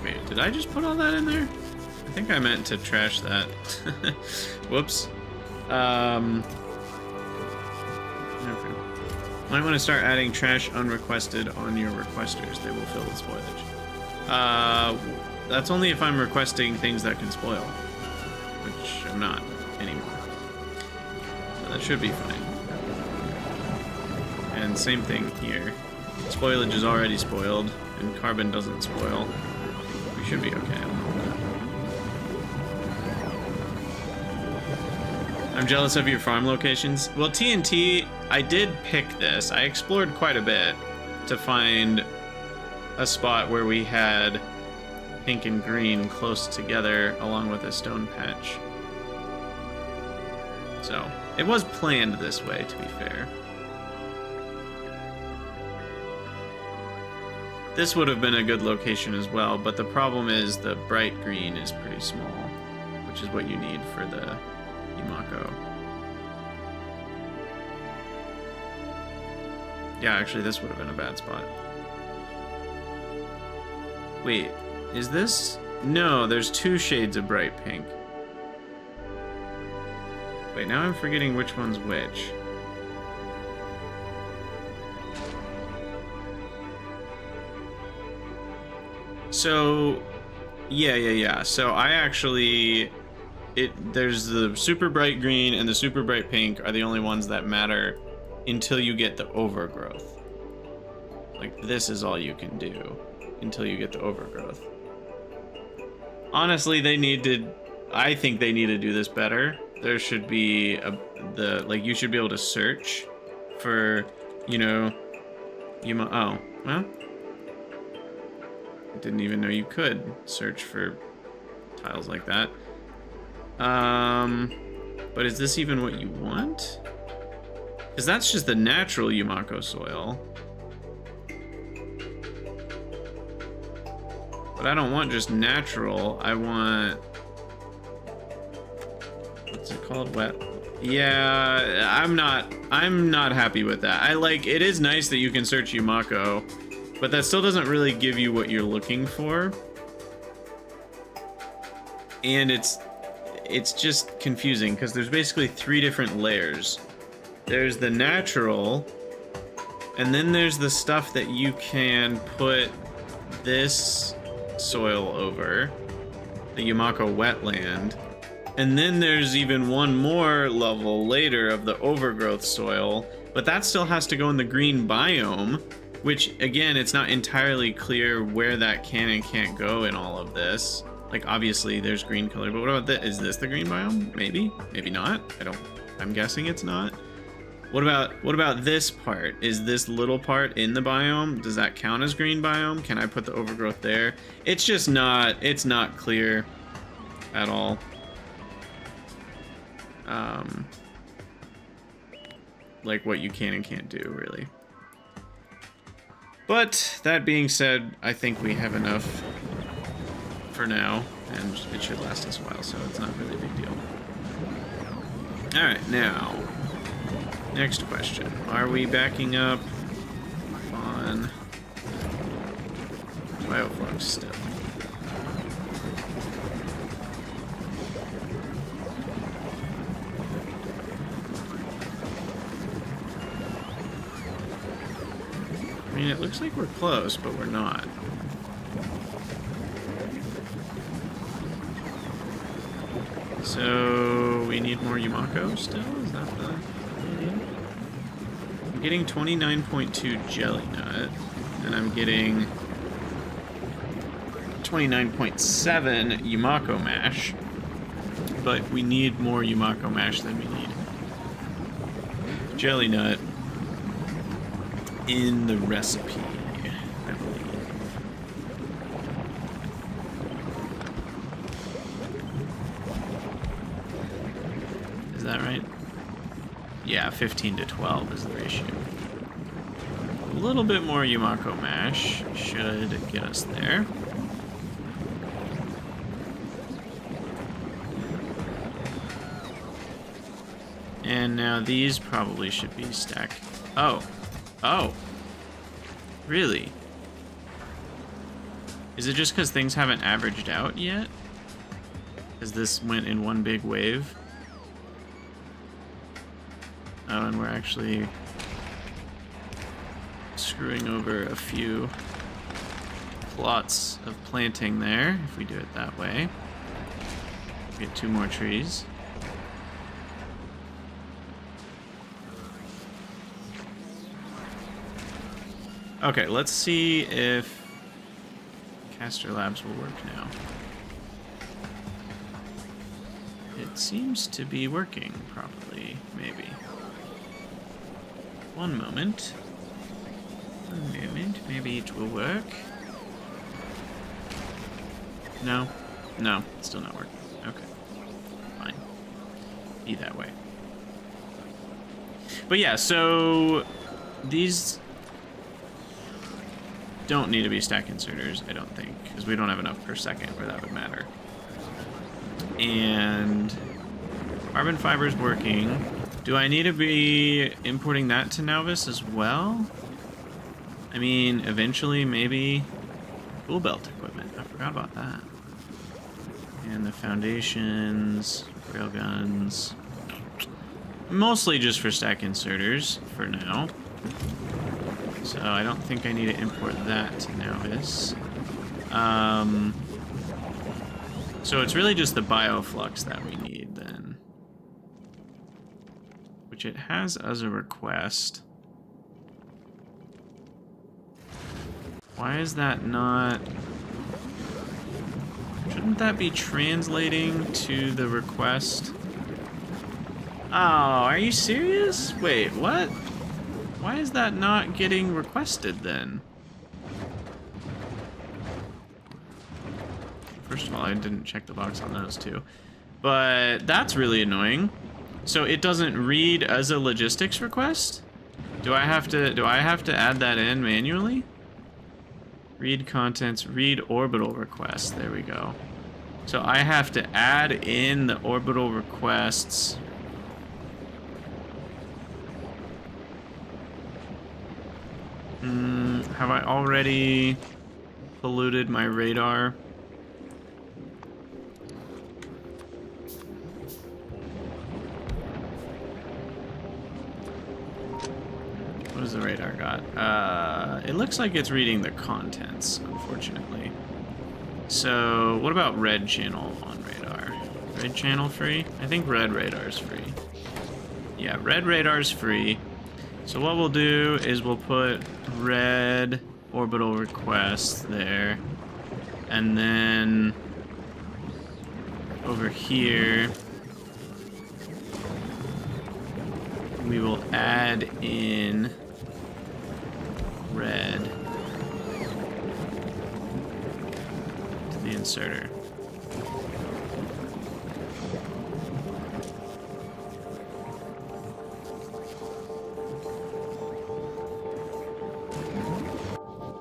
Wait, did I just put all that in there? I think I meant to trash that. Whoops. Okay. Might want to start adding trash unrequested on your requesters. They will fill with spoilage. That's only if I'm requesting things that can spoil, which I'm not anymore. So that should be fine. And same thing here. Spoilage is already spoiled, and carbon doesn't spoil. We should be okay. I'm jealous of your farm locations. Well, TNT, I did pick this. I explored quite a bit to find a spot where we had pink and green close together along with a stone patch. So, it was planned this way, to be fair. This would have been a good location as well, but the problem is the bright green is pretty small, which is what you need for the Yumako. Yeah, actually this would have been a bad spot. Wait, is this? No, there's two shades of bright pink. Wait, now I'm forgetting which one's which. So, yeah. So I actually... there's the super bright green and the super bright pink are the only ones that matter until you get the overgrowth. Like, this is all you can do until you get the overgrowth. Honestly, I think they need to do this better. There should be you should be able to search for, oh, well, I didn't even know you could search for tiles like that. But is this even what you want? Because that's just the natural Yumako soil. But I don't want just natural. I want... what's it called? Wet. Yeah, I'm not happy with that. It is nice that you can search Yumako, but that still doesn't really give you what you're looking for. And it's just confusing because there's basically 3 different layers. There's the natural, and then there's the stuff that you can put this soil over, the Yumako wetland, and then there's even one more level later of the overgrowth soil, but that still has to go in the green biome, which again, it's not entirely clear where that can and can't go in all of this. Like, obviously there's green color, but what about this? Is this the green biome? Maybe not. I'm guessing it's not. What about this part? Is this little part in the biome? Does that count as green biome? Can I put the overgrowth there? It's just not, it's not clear at all. Like what you can and can't do, really. But that being said, I think we have enough for now, and it should last us a while, so it's not really a big deal. Alright, now, next question. Are we backing up on bioflux still? I mean, it looks like we're close, but we're not. So, we need more Yumako still? Is that the idea? I'm getting 29.2 jelly nut, and I'm getting 29.7 Yumako mash, but we need more Yumako mash than we need jelly nut in the recipe, I believe. Is that right? Yeah, 15 to 12 is the ratio. A little bit more Yumako mash should get us there. And now these probably should be stacked. Oh. Oh. Really? Is it just because things haven't averaged out yet? Because this went in one big wave? Oh, and we're actually screwing over a few plots of planting there, if we do it that way. Get 2 more trees. Okay, let's see if Caster Labs will work now. It seems to be working properly, maybe. One moment. Maybe it will work. No? No, it's still not working. Okay. Fine. Be that way. But yeah, so these don't need to be stack inserters, I don't think, because we don't have enough per second where that would matter. And carbon fiber's working. Do I need to be importing that to Nauvis as well? I mean, eventually, maybe tool belt equipment. I forgot about that. And the foundations, railguns. Mostly just for stack inserters for now. So I don't think I need to import that to Nauvis. So it's really just the bioflux that we need then. Which it has as a request. Why is that not... Shouldn't that be translating to the request? Oh, are you serious? Wait, what? Why is that not getting requested then? First of all, I didn't check the box on those two. But that's really annoying. So it doesn't read as a logistics request? Do I have to add that in manually? Read contents, read orbital requests. There we go. So I have to add in the orbital requests. Have I already polluted my radar? What does the radar got? It looks like it's reading the contents, unfortunately. So, what about red channel on radar? Red channel free? I think red radar's free. Yeah, red radar's free. So what we'll do is we'll put red orbital requests there. And then over here, we will add in red to the inserter.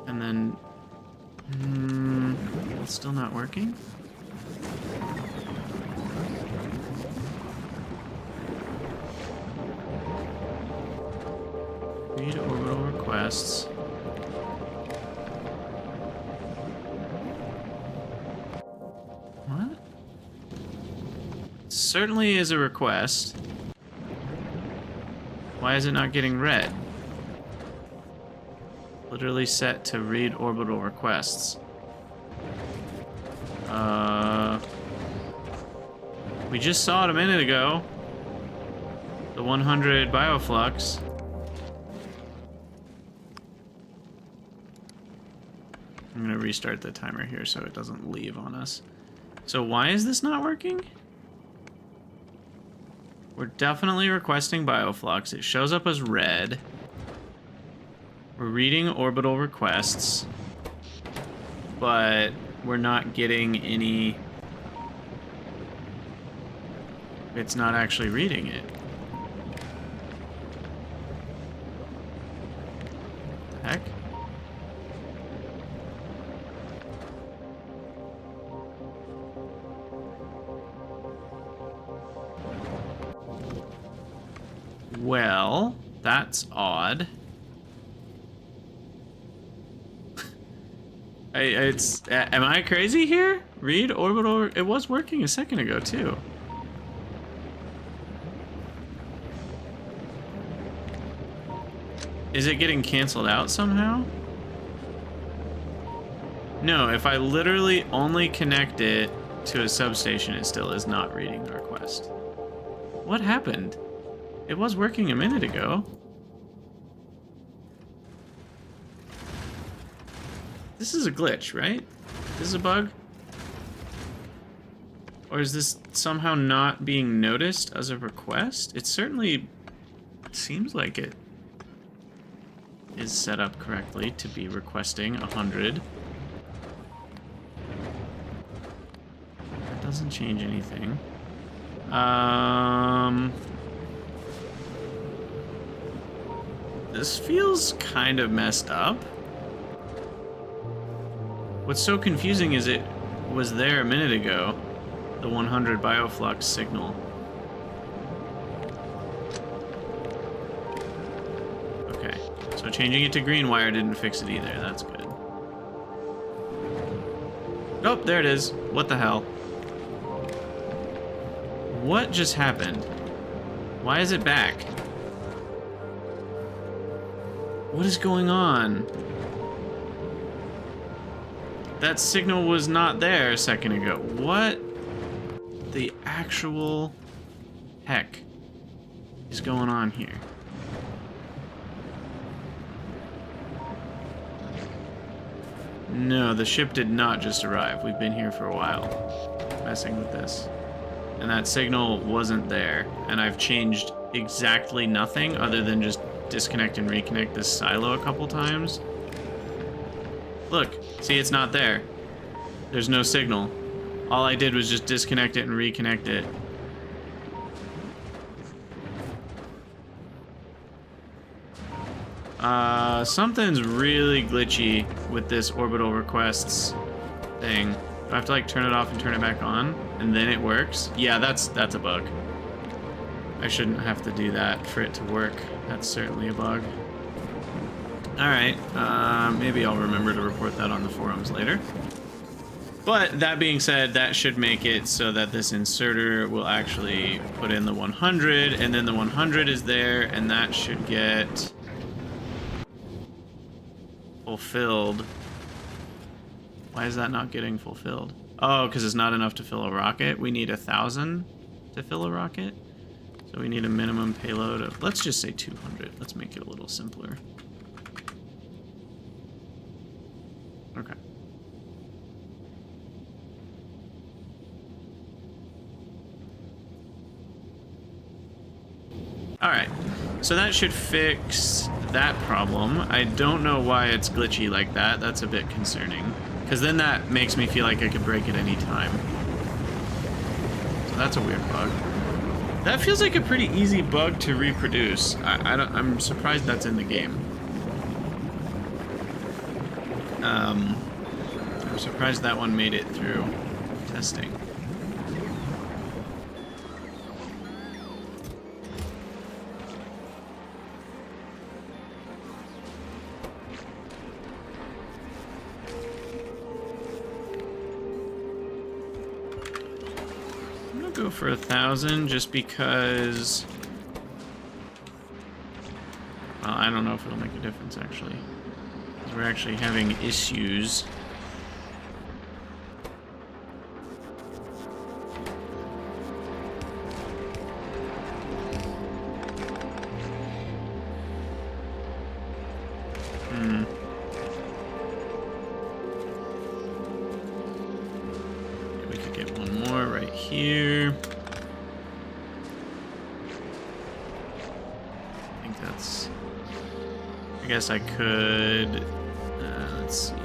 And then, it's still not working? Read orbital requests. What? It certainly is a request. Why is it not getting read? Literally set to read orbital requests. We just saw it a minute ago. The 100 bioflux. I'm gonna restart the timer here so it doesn't leave on us. So why is this not working? We're definitely requesting bioflux. It shows up as red. We're reading orbital requests, but we're not getting any... It's not actually reading it. Well, that's odd. Am I crazy here? Read orbital. It was working a second ago too. Is it getting canceled out somehow? No, if I literally only connect it to a substation, it still is not reading the request. What happened? It was working a minute ago. This is a glitch, right? This is a bug? Or is this somehow not being noticed as a request? It certainly seems like it is set up correctly to be requesting 100. That doesn't change anything. This feels kind of messed up. What's so confusing is it was there a minute ago, the 100 bioflux signal. Okay, so changing it to green wire didn't fix it either. That's good. Oh, there it is. What the hell? What just happened? Why is it back? What is going on? That signal was not there a second ago. What the actual heck is going on here? No, the ship did not just arrive. We've been here for a while, messing with this. And that signal wasn't there. And I've changed exactly nothing other than just disconnect and reconnect this silo a couple times. Look, see, it's not there. There's no signal. All I did was just disconnect it and reconnect it. Something's really glitchy with this orbital requests thing. Do I have to like turn it off and turn it back on? And then it works? Yeah, that's a bug. I shouldn't have to do that for it to work. That's certainly a bug. Alright, maybe I'll remember to report that on the forums later. But that being said, that should make it so that this inserter will actually put in the 100, and then the 100 is there, and that should get fulfilled. Why is that not getting fulfilled? Oh, because it's not enough to fill a rocket. We need 1,000 to fill a rocket. So we need a minimum payload of, let's just say 200. Let's make it a little simpler. Okay. Alright, so that should fix that problem. I don't know why it's glitchy like that. That's a bit concerning. Because then that makes me feel like I could break at any time. So that's a weird bug. That feels like a pretty easy bug to reproduce. I'm surprised that's in the game. I'm surprised that one made it through testing. I'm gonna go for 1,000 just because. Well, I don't know if it'll make a difference actually. We're actually having issues. We could get one more right here. I think that's. I guess I could. Let's see.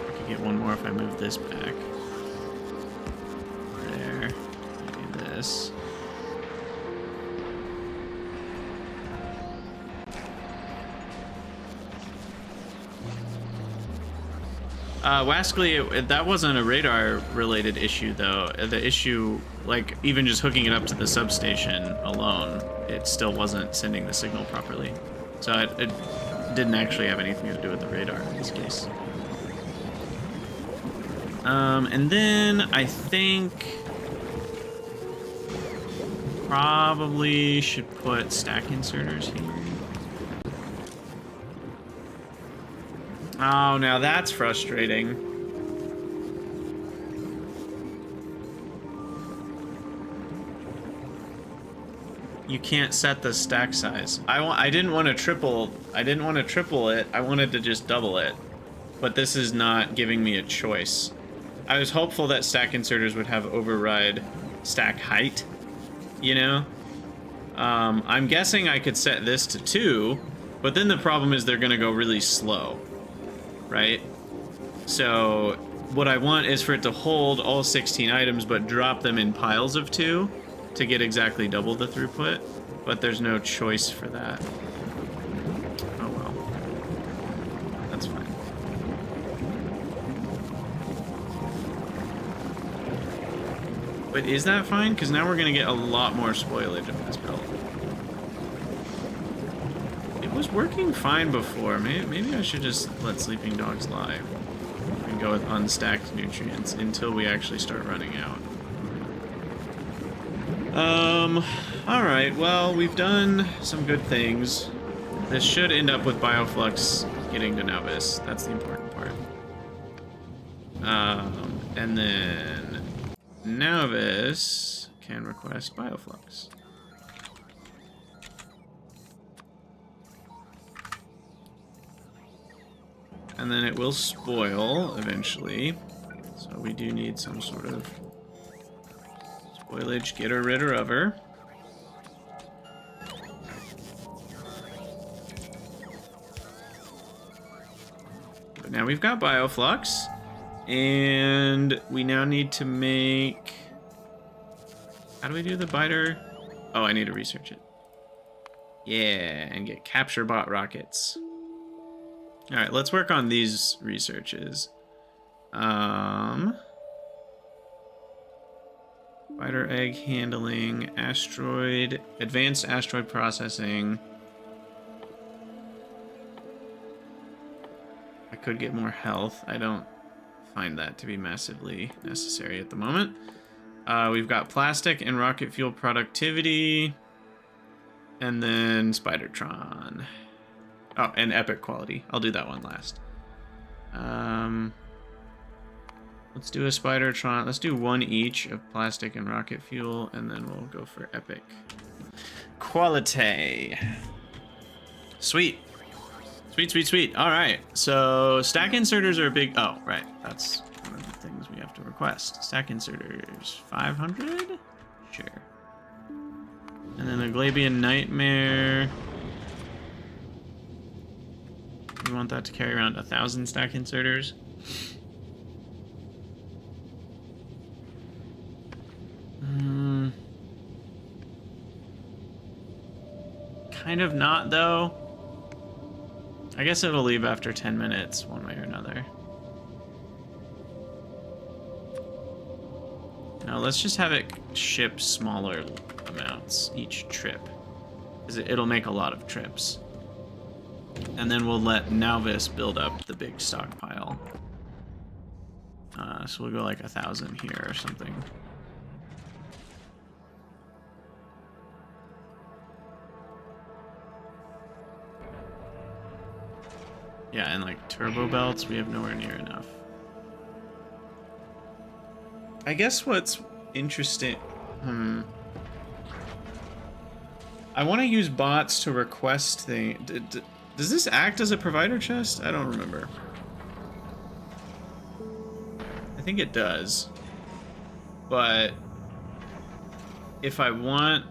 I could get one more if I move this back. There. Maybe this. Wascally, that wasn't a radar-related issue, though. The issue, like, even just hooking it up to the substation alone, it still wasn't sending the signal properly. So it didn't actually have anything to do with the radar in this case. And then I think probably should put stack inserters here. Oh, now that's frustrating. You can't set the stack size. I didn't want to triple it. I wanted to just double it. But this is not giving me a choice. I was hopeful that stack inserters would have override stack height, you know? I'm guessing I could set this to 2, but then the problem is they're gonna go really slow, right? So what I want is for it to hold all 16 items, but drop them in piles of 2 to get exactly double the throughput, but there's no choice for that. Oh well. That's fine. But is that fine? Because now we're going to get a lot more spoilage of this build. It was working fine before. Maybe I should just let sleeping dogs lie and go with unstacked nutrients until we actually start running out. Alright, well, we've done some good things. This should end up with Bioflux getting to Novus. That's the important part. And then Novus can request Bioflux. And then it will spoil eventually. So we do need some sort of spoilage getter ridder of her. But now we've got Bioflux. And we now need to make... How do we do the biter? Oh, I need to research it. Yeah, and get capture bot rockets. Alright, let's work on these researches. Biter egg handling, asteroid, advanced asteroid processing. I could get more health. I don't find that to be massively necessary at the moment. We've got plastic and rocket fuel productivity, and then Spidertron. Oh, and epic quality. I'll do that one last. Let's do a Spidertron. Let's do one each of plastic and rocket fuel, and then we'll go for epic quality. Sweet. Sweet, sweet, sweet. All right. So stack inserters are a big... Oh, right. That's one of the things we have to request. Stack inserters. 500? Sure. And then the Glabian Nightmare. We want that to carry around 1,000 stack inserters. Kind of not, though. I guess it'll leave after 10 minutes, one way or another. Now, let's just have it ship smaller amounts each trip, because it'll make a lot of trips. And then we'll let Nauvis build up the big stockpile. So we'll go like 1,000 here or something. Yeah, and like turbo belts, we have nowhere near enough. I guess what's interesting... I want to use bots to request things. Does this act as a provider chest? I don't remember. I think it does. But if I want...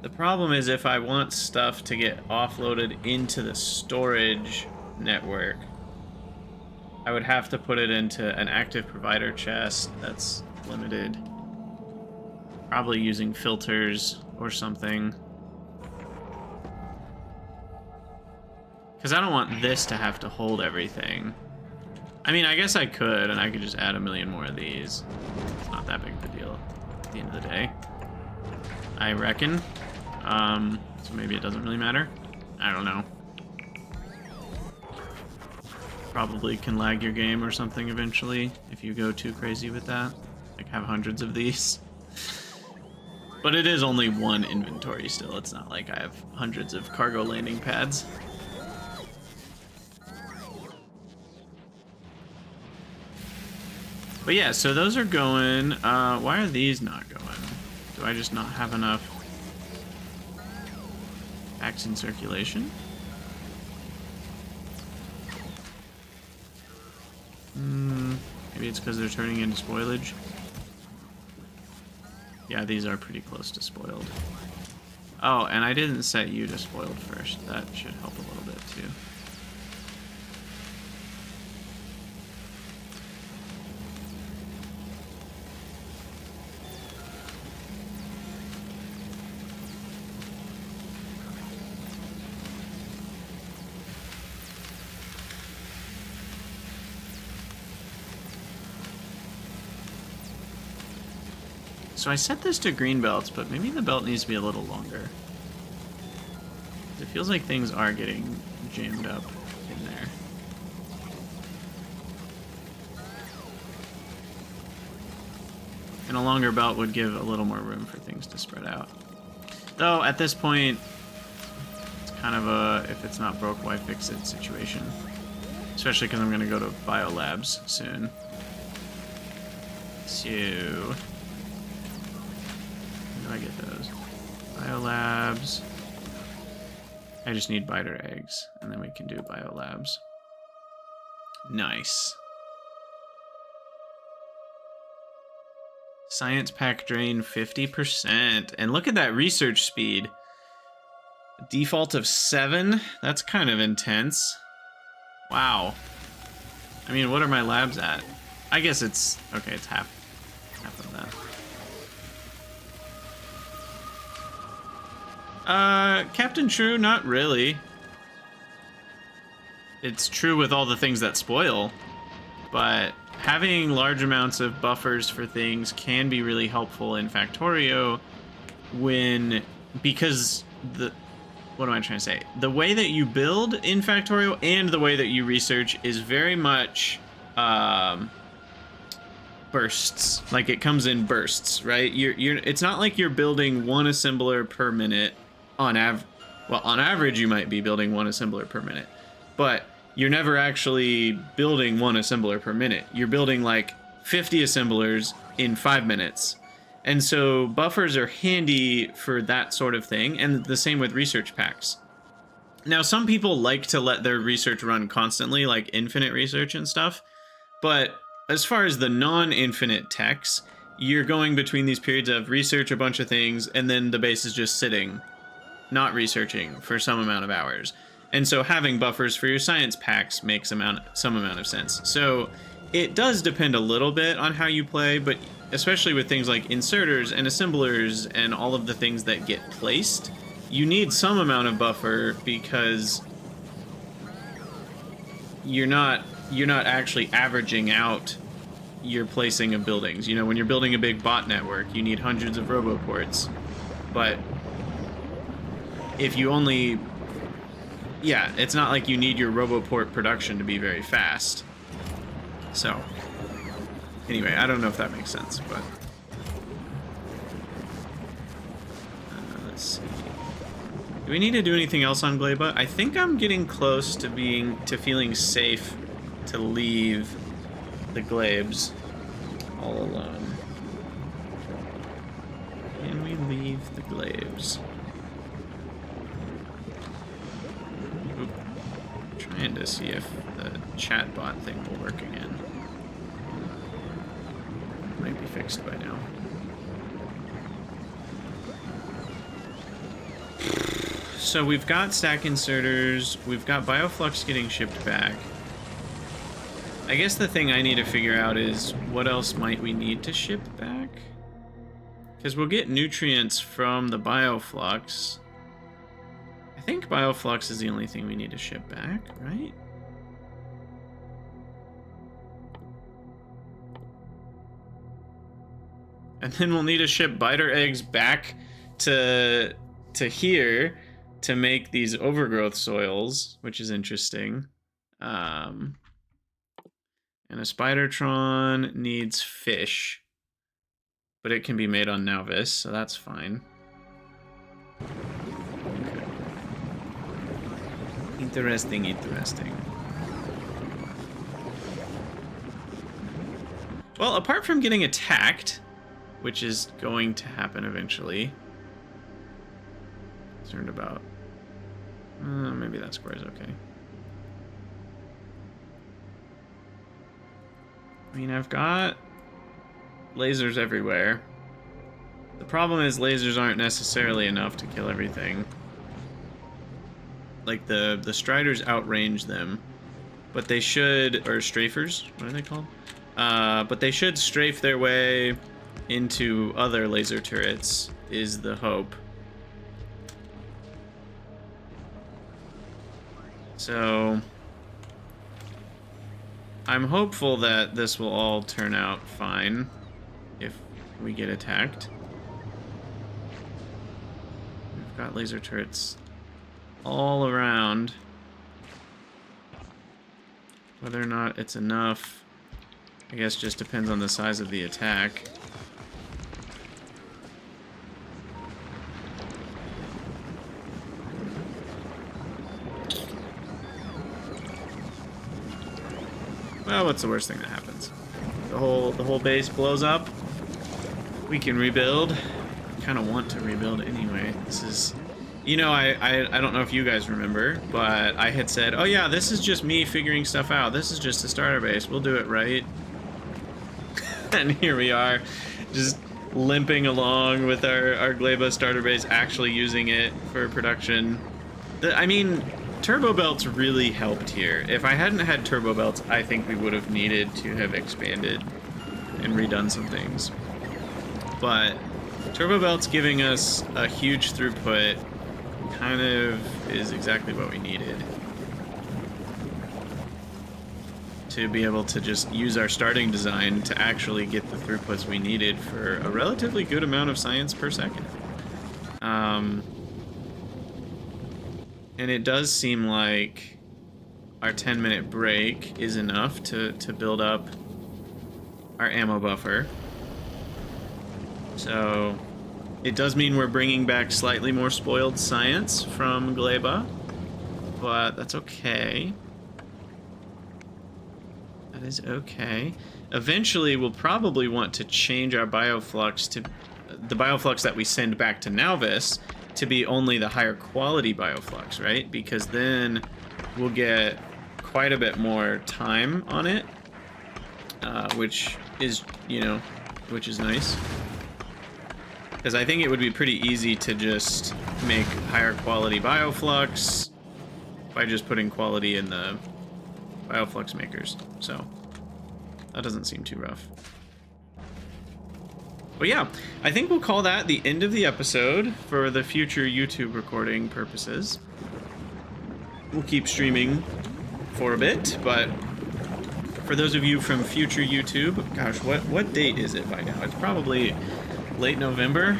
The problem is if I want stuff to get offloaded into the storage network, I would have to put it into an active provider chest that's limited. Probably using filters or something. Because I don't want this to have to hold everything. I mean, I guess I could, and I could just add a million more of these. It's not that big of a deal at the end of the day, I reckon. So maybe it doesn't really matter. I don't know. Probably can lag your game or something eventually if you go too crazy with that. Like, have hundreds of these. But it is only one inventory still. It's not like I have hundreds of cargo landing pads. But yeah, so those are going. Why are these not going? Do I just not have enough packs in circulation? Maybe it's because they're turning into spoilage. Yeah, these are pretty close to spoiled. Oh, and I didn't set you to spoiled first. That should help a little bit too. So I set this to green belts, but maybe the belt needs to be a little longer. It feels like things are getting jammed up in there. And a longer belt would give a little more room for things to spread out. Though, at this point, it's kind of a if it's not broke, why fix it situation. Especially because I'm going to go to biolabs soon. So... do I get those? Biolabs. I just need biter eggs, and then we can do biolabs. Nice. Science pack drain 50%. And look at that research speed. Default of 7? That's kind of intense. Wow. I mean, what are my labs at? I guess it's... okay, it's half of that. Captain True, not really. It's true with all the things that spoil, but having large amounts of buffers for things can be really helpful in Factorio because what am I trying to say? The way that you build in Factorio and the way that you research is very much bursts. Like, it comes in bursts, right? It's not like you're building one assembler per minute on average you might be building one assembler per minute, but you're never actually building one assembler per minute. You're building like 50 assemblers in 5 minutes. And so buffers are handy for that sort of thing, and the same with research packs. Now, some people like to let their research run constantly, like infinite research and stuff, but as far as the non-infinite techs, you're going between these periods of research a bunch of things, and then the base is just sitting, not researching for some amount of hours. And so having buffers for your science packs makes some amount of sense. So it does depend a little bit on how you play, but especially with things like inserters and assemblers and all of the things that get placed, you need some amount of buffer because you're not actually averaging out your placing of buildings. You know, when you're building a big bot network, you need hundreds of roboports. But if you only... yeah, it's not like you need your roboport production to be very fast. So, anyway, I don't know if that makes sense, but... let's see. Do we need to do anything else on Gleba? I think I'm getting close to feeling safe to leave the Glebes all alone. Can we leave the Glebes? Trying to see if the chatbot thing will work again. Might be fixed by now. So we've got stack inserters, we've got bioflux getting shipped back. I guess the thing I need to figure out is what else might we need to ship back? Because we'll get nutrients from the bioflux. I think Bioflux is the only thing we need to ship back, right? And then we'll need to ship biter eggs back to here to make these overgrowth soils, which is interesting. And a Spidertron needs fish, but it can be made on Nauvis, so that's fine. Interesting, interesting. Well, apart from getting attacked, which is going to happen eventually. Concerned about... maybe that square is okay. I mean, I've got lasers everywhere. The problem is lasers aren't necessarily enough to kill everything. Like, the Striders outrange them. But they should... Or strafers? What are they called? But they should strafe their way into other laser turrets, is the hope. So I'm hopeful that this will all turn out fine if we get attacked. We've got laser turrets all around. Whether or not it's enough, I guess, just depends on the size of the attack. Well, what's the worst thing that happens? The whole base blows up. We can rebuild. Kind of want to rebuild anyway. This is, you know, I don't know if you guys remember, but I had said, oh yeah, this is just me figuring stuff out. This is just a starter base. We'll do it right. And here we are, just limping along with our Gleba starter base, actually using it for production. I mean, turbo belts really helped here. If I hadn't had turbo belts, I think we would have needed to have expanded and redone some things. But turbo belts giving us a huge throughput kind of is exactly what we needed. To be able to just use our starting design to actually get the throughputs we needed for a relatively good amount of science per second. And it does seem like our 10-minute break is enough to build up our ammo buffer. So it does mean we're bringing back slightly more spoiled science from Gleba, but that's okay. That is okay. Eventually, we'll probably want to change our bioflux to the bioflux that we send back to Nauvis to be only the higher quality bioflux, right? Because then we'll get quite a bit more time on it, which is, you know, which is nice. Because I think it would be pretty easy to just make higher quality bioflux by just putting quality in the bioflux makers. So that doesn't seem too rough. But yeah, I think we'll call that the end of the episode for the future YouTube recording purposes. We'll keep streaming for a bit, but for those of you from future YouTube, gosh, what date is it by now? It's probably late November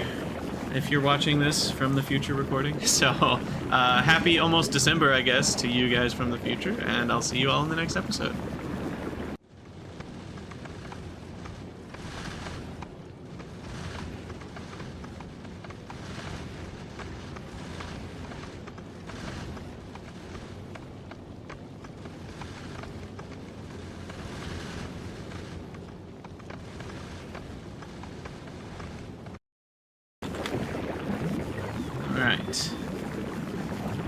if you're watching this from the future recording. So happy almost December, I guess, to you guys from the future, and I'll see you all in the next episode. Alright.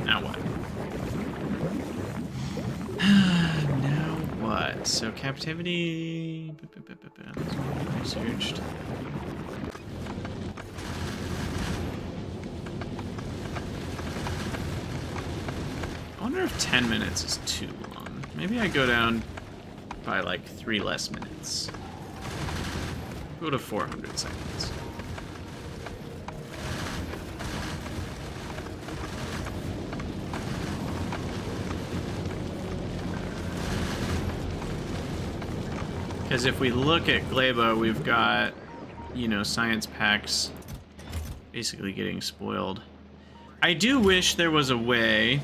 Now what? Now what? So captivity... researched. I wonder if 10 minutes is too long. Maybe I go down by like 3 less minutes. Go to 400 seconds. Because if we look at Gleba, we've got, you know, science packs basically getting spoiled. I do wish there was a way...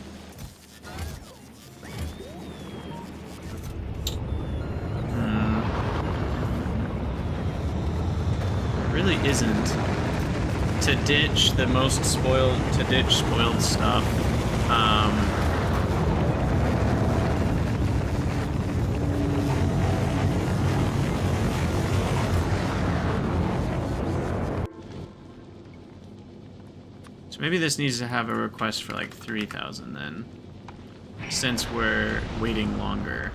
There really isn't. To ditch the most spoiled, to ditch spoiled stuff. So maybe this needs to have a request for like 3,000 then, since we're waiting longer.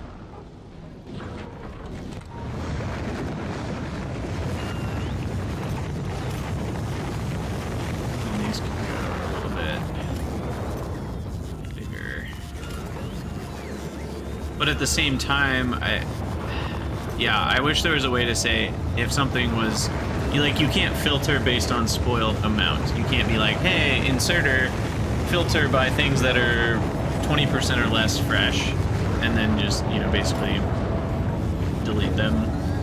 And these can go a little bit bigger. But at the same time, I wish there was a way to say if something was... you can't filter based on spoiled amount. You can't be like, hey, inserter, filter by things that are 20% or less fresh, and then just, you know, basically delete them.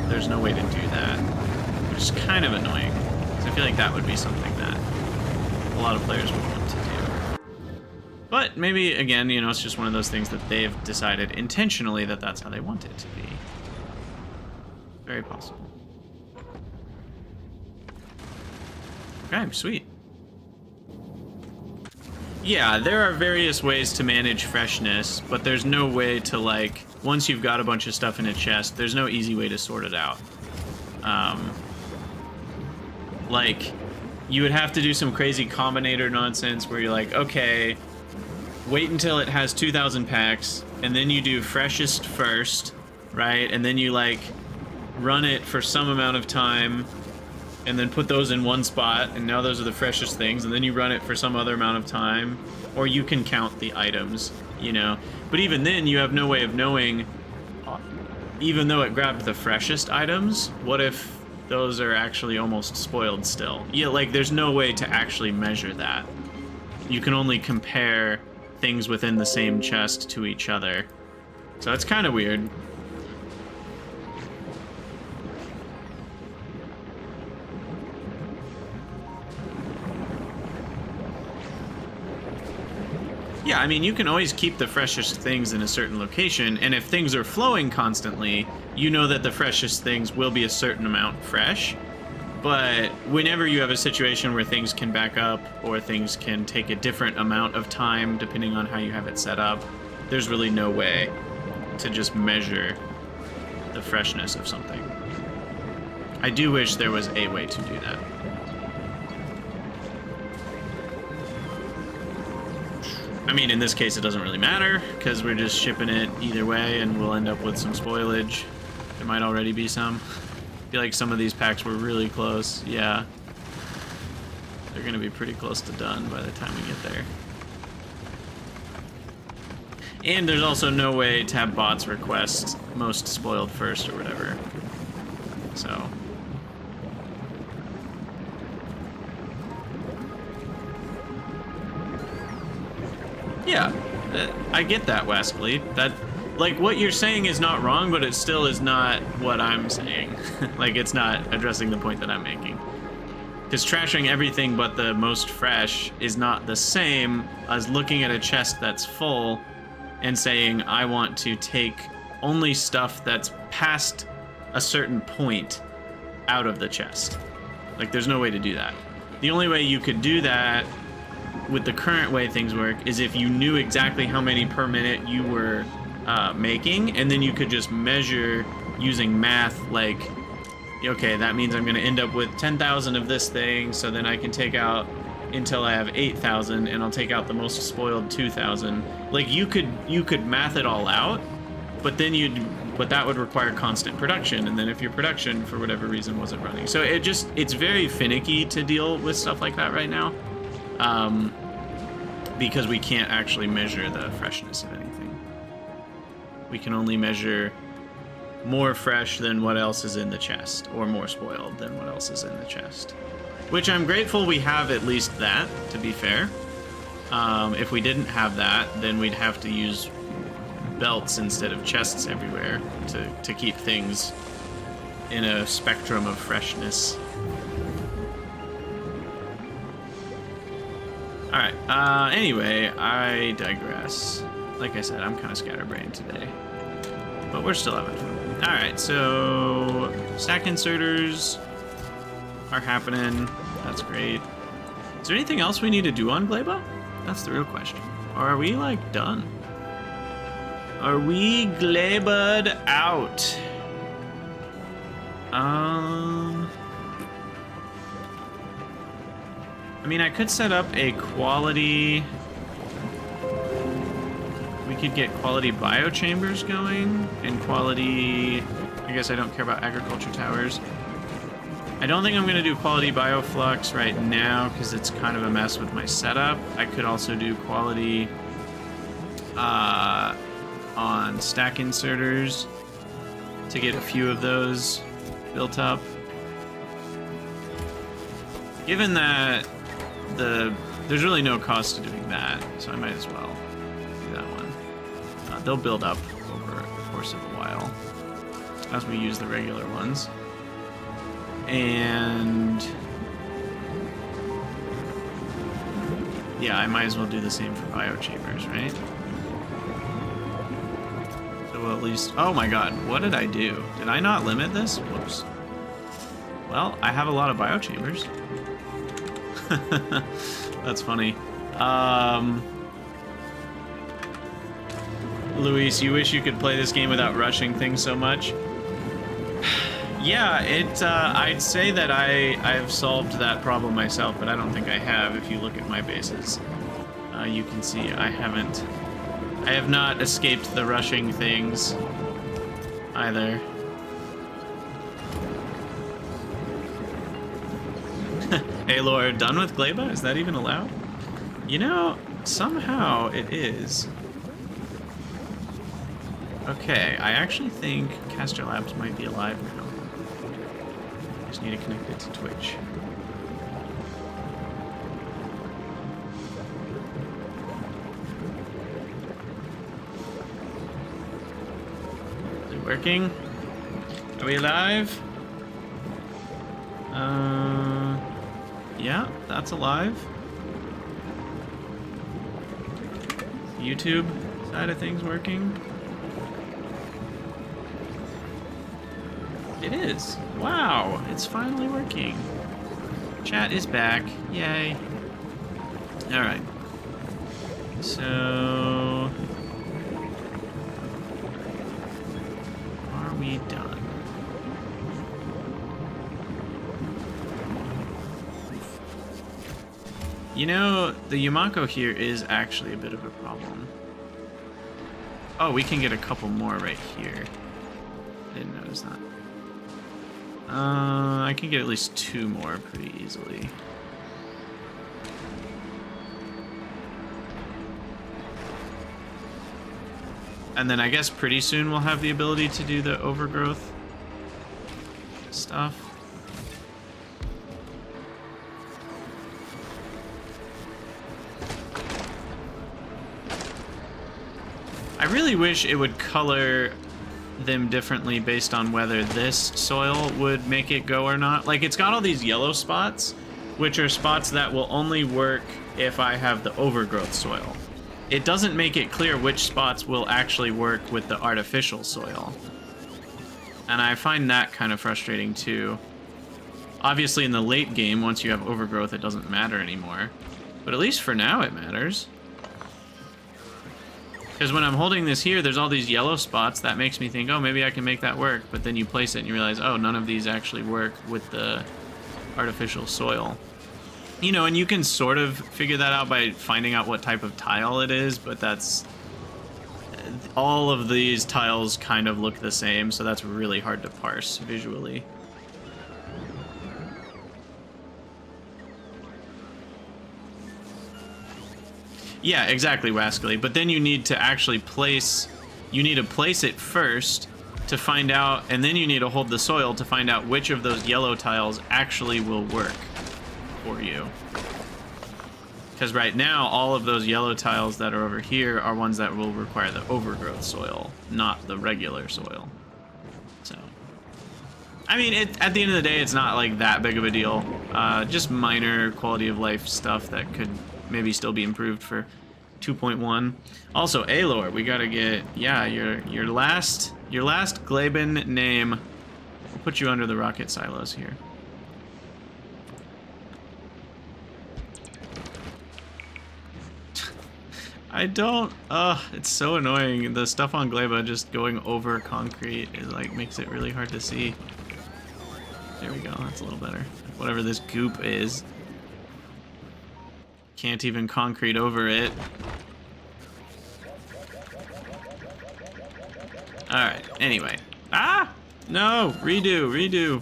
There's no way to do that, which is kind of annoying. So I feel like that would be something that a lot of players would want to do. But maybe, again, you know, it's just one of those things that they've decided intentionally that that's how they want it to be. Very possible. Okay, sweet. Yeah, there are various ways to manage freshness, but there's no way to, like, once you've got a bunch of stuff in a chest, there's no easy way to sort it out. Like, you would have to do some crazy combinator nonsense where you're like, okay, wait until it has 2,000 packs, and then you do freshest first, right? And then you, like, run it for some amount of time, and then put those in one spot, and now those are the freshest things, and then you run it for some other amount of time, or you can count the items, you know? But even then, you have no way of knowing, even though it grabbed the freshest items, what if those are actually almost spoiled still? Yeah, like, there's no way to actually measure that. You can only compare things within the same chest to each other. So it's kind of weird. Yeah, I mean, you can always keep the freshest things in a certain location, and if things are flowing constantly, you know that the freshest things will be a certain amount fresh. But whenever you have a situation where things can back up, or things can take a different amount of time, depending on how you have it set up, there's really no way to just measure the freshness of something. I do wish there was a way to do that. I mean, in this case, it doesn't really matter, because we're just shipping it either way, and we'll end up with some spoilage. There might already be some. I feel like some of these packs were really close. Yeah. They're going to be pretty close to done by the time we get there. And there's also no way to have bots request most spoiled first or whatever. So... yeah, I get that, Wesley. That, like, what you're saying is not wrong, but it still is not what I'm saying. Like, it's not addressing the point that I'm making. Because trashing everything but the most fresh is not the same as looking at a chest that's full and saying, I want to take only stuff that's past a certain point out of the chest. Like, there's no way to do that. The only way you could do that with the current way things work is if you knew exactly how many per minute you were making, and then you could just measure using math, like, okay, that means I'm going to end up with 10,000 of this thing, so then I can take out until I have 8,000, and I'll take out the most spoiled 2,000. Like, you could math it all out, but that would require constant production, and then if your production for whatever reason wasn't running, so it's very finicky to deal with stuff like that right now. Because we can't actually measure the freshness of anything. We can only measure more fresh than what else is in the chest, or more spoiled than what else is in the chest. Which I'm grateful we have at least that, to be fair. If we didn't have that, then we'd have to use belts instead of chests everywhere to keep things in a spectrum of freshness. Alright, anyway, I digress. Like I said, I'm kind of scatterbrained today. But we're still having fun. Alright, so stack inserters are happening. That's great. Is there anything else we need to do on Gleba? That's the real question. Or are we, like, done? Are we Gleba'd out? I mean, I could set up a quality... We could get quality biochambers going, and quality... I guess I don't care about agriculture towers. I don't think I'm going to do quality bioflux right now, because it's kind of a mess with my setup. I could also do quality on stack inserters to get a few of those built up. Given that there's really no cost to doing that, so I might as well do that one. They'll build up over the course of a while as we use the regular ones. And yeah, I might as well do the same for biochambers, right? So we'll at least... Oh my god, what did I do? Did I not limit this? Whoops. Well, I have a lot of biochambers. That's funny. Luis, you wish you could play this game without rushing things so much? Yeah, I'd say that I've solved that problem myself, but I don't think I have. If you look at my bases, you can see I have not escaped the rushing things either. Hey Lord, done with Gleba? Is that even allowed? You know, somehow it is. Okay, I actually think Caster Labs might be alive now. Just need to connect it to Twitch. Is it working? Are we alive? Yeah, that's alive. YouTube side of things working? It is. Wow, it's finally working. Chat is back. Yay. Alright. So... are we done? You know, the Yumako here is actually a bit of a problem. Oh, we can get a couple more right here. I didn't notice that. I can get at least 2 more pretty easily. And then I guess pretty soon we'll have the ability to do the overgrowth stuff. I really wish it would color them differently based on whether this soil would make it go or not. Like, it's got all these yellow spots, which are spots that will only work if I have the overgrowth soil. It doesn't make it clear which spots will actually work with the artificial soil. And I find that kind of frustrating too. Obviously in the late game, once you have overgrowth, it doesn't matter anymore. But at least for now it matters. Because when I'm holding this here, there's all these yellow spots. That makes me think, oh, maybe I can make that work. But then you place it and you realize, oh, none of these actually work with the artificial soil. You know, and you can sort of figure that out by finding out what type of tile it is, but that's... all of these tiles kind of look the same, so that's really hard to parse visually. Yeah, exactly, Wascally. But then you need to actually place... you need to place it first to find out, and then you need to hold the soil to find out which of those yellow tiles actually will work for you. Because right now, all of those yellow tiles that are over here are ones that will require the overgrowth soil, not the regular soil. So, I mean, at the end of the day, it's not like that big of a deal. Just minor quality of life stuff that could maybe still be improved for 2.1. Also, Alor, we gotta get, yeah, your last Glaben name. We'll put you under the rocket silos here. I don't, it's so annoying. The stuff on Gleba just going over concrete is like, makes it really hard to see. There we go, that's a little better. Whatever this goop is. Can't even concrete over it. Alright, anyway. Ah! No! Redo, redo.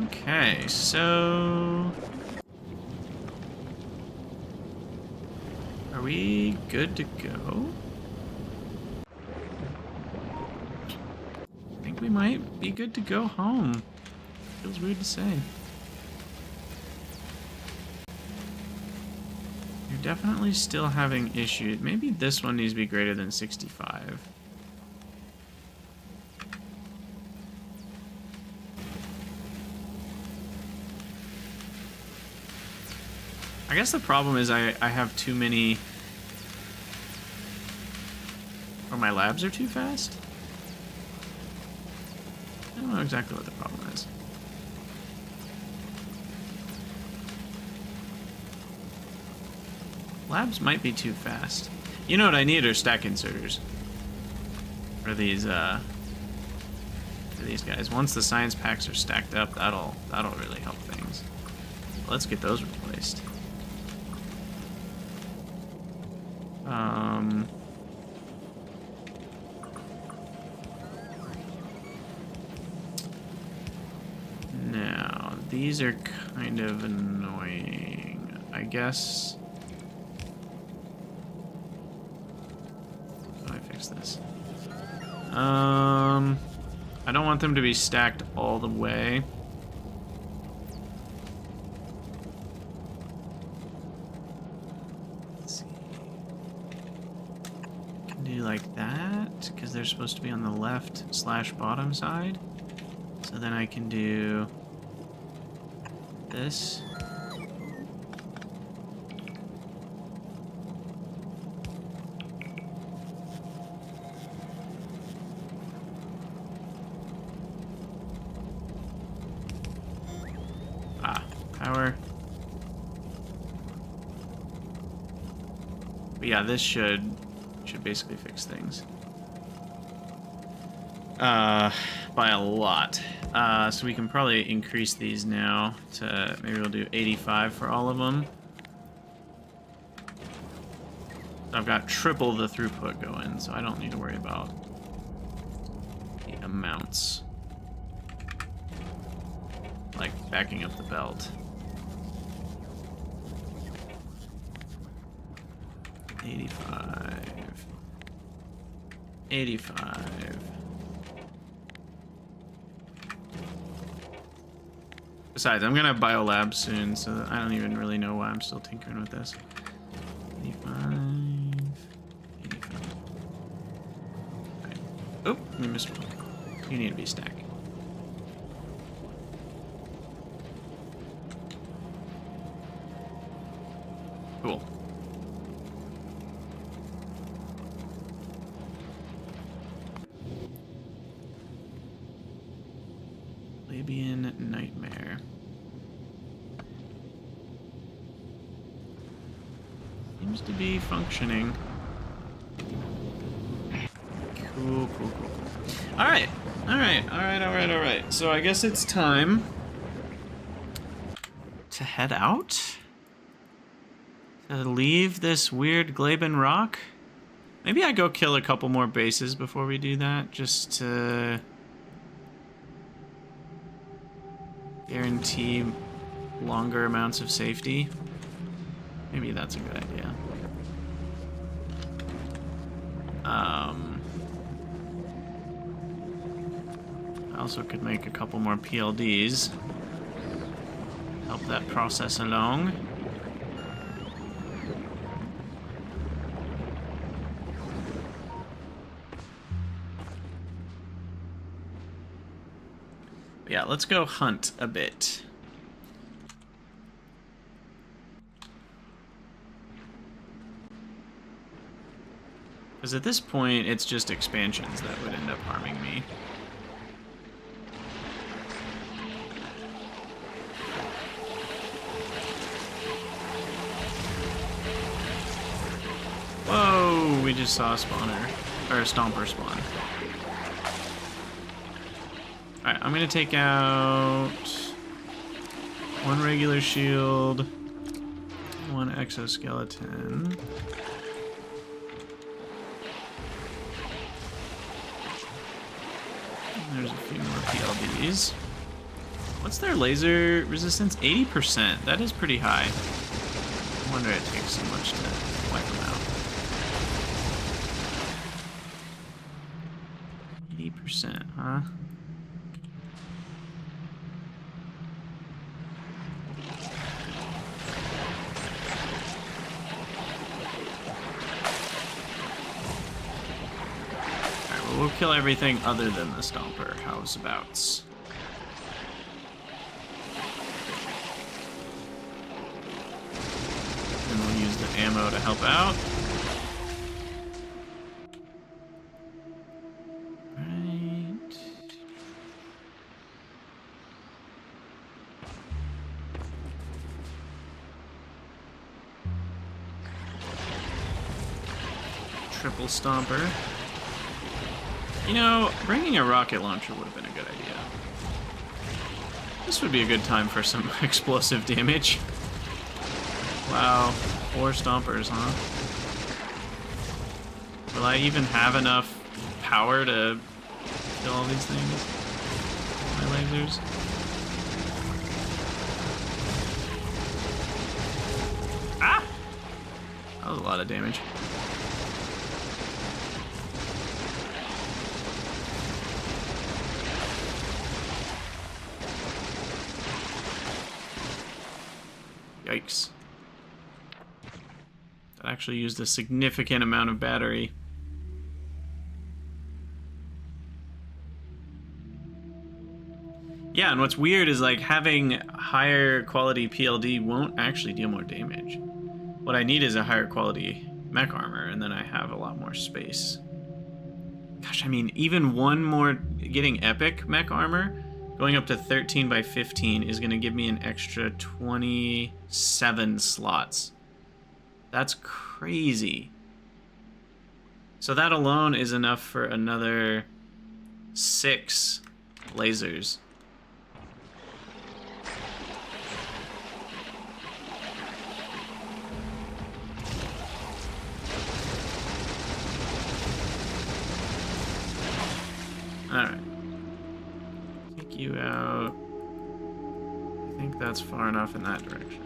Okay, so... Are we good to go? I think we might be good to go home. Feels weird to say. You're definitely still having issues. Maybe this one needs to be greater than 65. I guess the problem is I have too many... Or my labs are too fast? I don't know exactly what the problem is. Labs might be too fast. You know what I need are stack inserters. For these guys. Once the science packs are stacked up, that'll really help things. Let's get those replaced. Now, these are kind of annoying. I guess... How do I fix this? I don't want them to be stacked all the way. Like that, because they're supposed to be on the left/bottom side. So then I can do this. Power. But yeah, this should basically fix things. By a lot. So we can probably increase these now to, maybe we'll do 85 for all of them. So I've got triple the throughput going, so I don't need to worry about the amounts. Like backing up the belt. 85. 85. Besides, I'm gonna biolab soon, so I don't even really know why I'm still tinkering with this. 85. 85. Right. Oh, we missed one. You need to be stacked. Cool. Labian Nightmare. Seems to be functioning. Cool. Alright. Alright. So I guess it's time to head out? To leave this weird Glaben rock? Maybe I go kill a couple more bases before we do that, just to guarantee longer amounts of safety. Maybe that's a good idea. I also could make a couple more PLDs. Help that process along. But yeah, let's go hunt a bit. Because at this point, it's just expansions that would end up harming me. Whoa, we just saw a spawner, or a stomper spawn. Alright, I'm gonna take out one regular shield, one exoskeleton. There's a few more PLDs. What's their laser resistance? 80%. That is pretty high. I wonder it takes so much to wipe them out. 80%, huh? We'll kill everything other than the Stomper. How's abouts? And we'll use the ammo to help out. Right. Triple Stomper. You know, bringing a rocket launcher would have been a good idea. This would be a good time for some explosive damage. Wow, 4 stompers, huh? Will I even have enough power to kill all these things? My lasers? Ah! That was a lot of damage. Yikes. That actually used a significant amount of battery. Yeah, and what's weird is like having higher quality PLD won't actually deal more damage. What I need is a higher quality mech armor, and then I have a lot more space. Gosh, I mean, even one more getting epic mech armor, going up to 13 by 15 is going to give me an extra 27 slots. That's crazy. So that alone is enough for another 6 lasers. Alright. Take you out. I think that's far enough in that direction.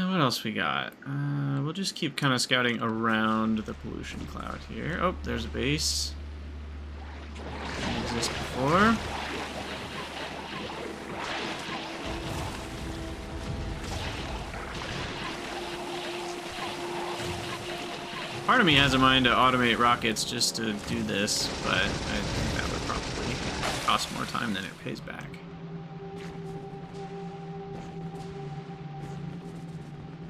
What else we got? We'll just keep kind of scouting around the pollution cloud here. Oh, there's a base. Didn't exist before. Part of me has a mind to automate rockets just to do this, but I think that would probably cost more time than it pays back.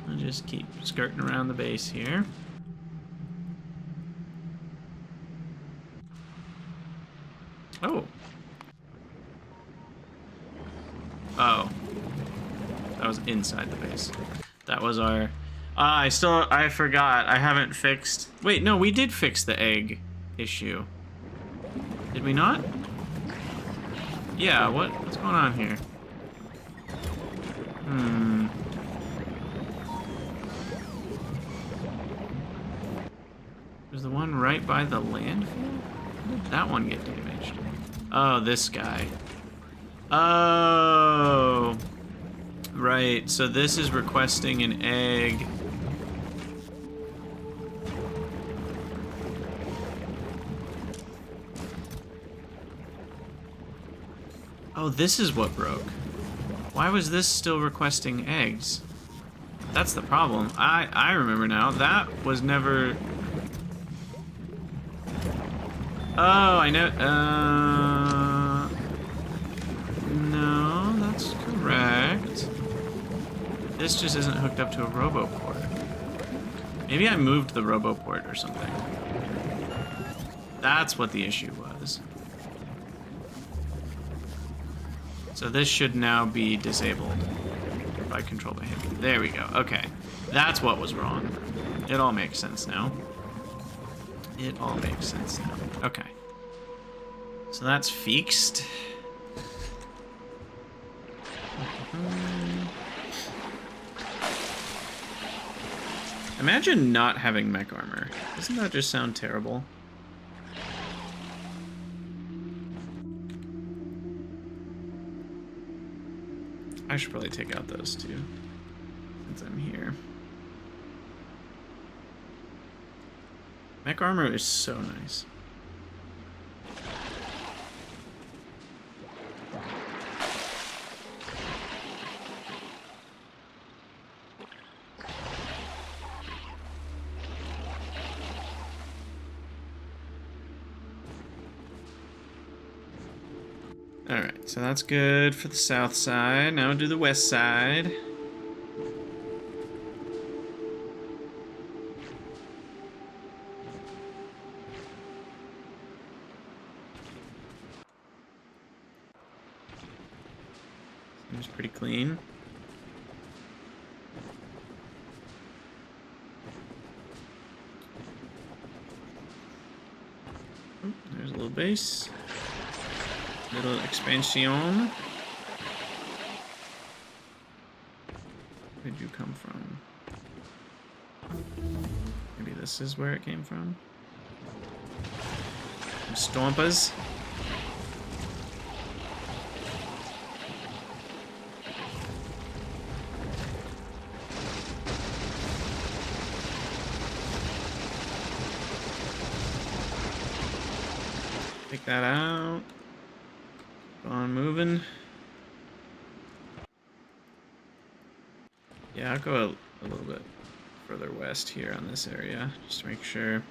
I'll just keep skirting around the base here. Oh. Oh. That was inside the base. That was our... I forgot. I haven't fixed... Wait, no, we did fix the egg issue. Did we not? Yeah, what's going on here? There's the one right by the landfill? How did that one get damaged? Oh, this guy. Oh... Right, so this is requesting an egg. Oh, this is what broke. Why was this still requesting eggs? That's the problem. I remember now. That was never... Oh, I know. No, that's correct. This just isn't hooked up to a roboport. Maybe I moved the roboport or something. That's what the issue was. So this should now be disabled by control by him. There we go. Okay. That's what was wrong. It all makes sense now. It all makes sense now. Okay. So that's fixed. Imagine not having mech armor. Doesn't that just sound terrible? I should probably take out those two, since I'm here. Mech armor is so nice. Alright, so that's good for the south side. Now we'll do the west side. Seems pretty clean. Oh, there's a little base. Little expansion. Where'd you come from? Maybe this is where it came from? Some stompers. Take that out. On moving. Yeah, I'll go a little bit further west here on this area, just to make sure.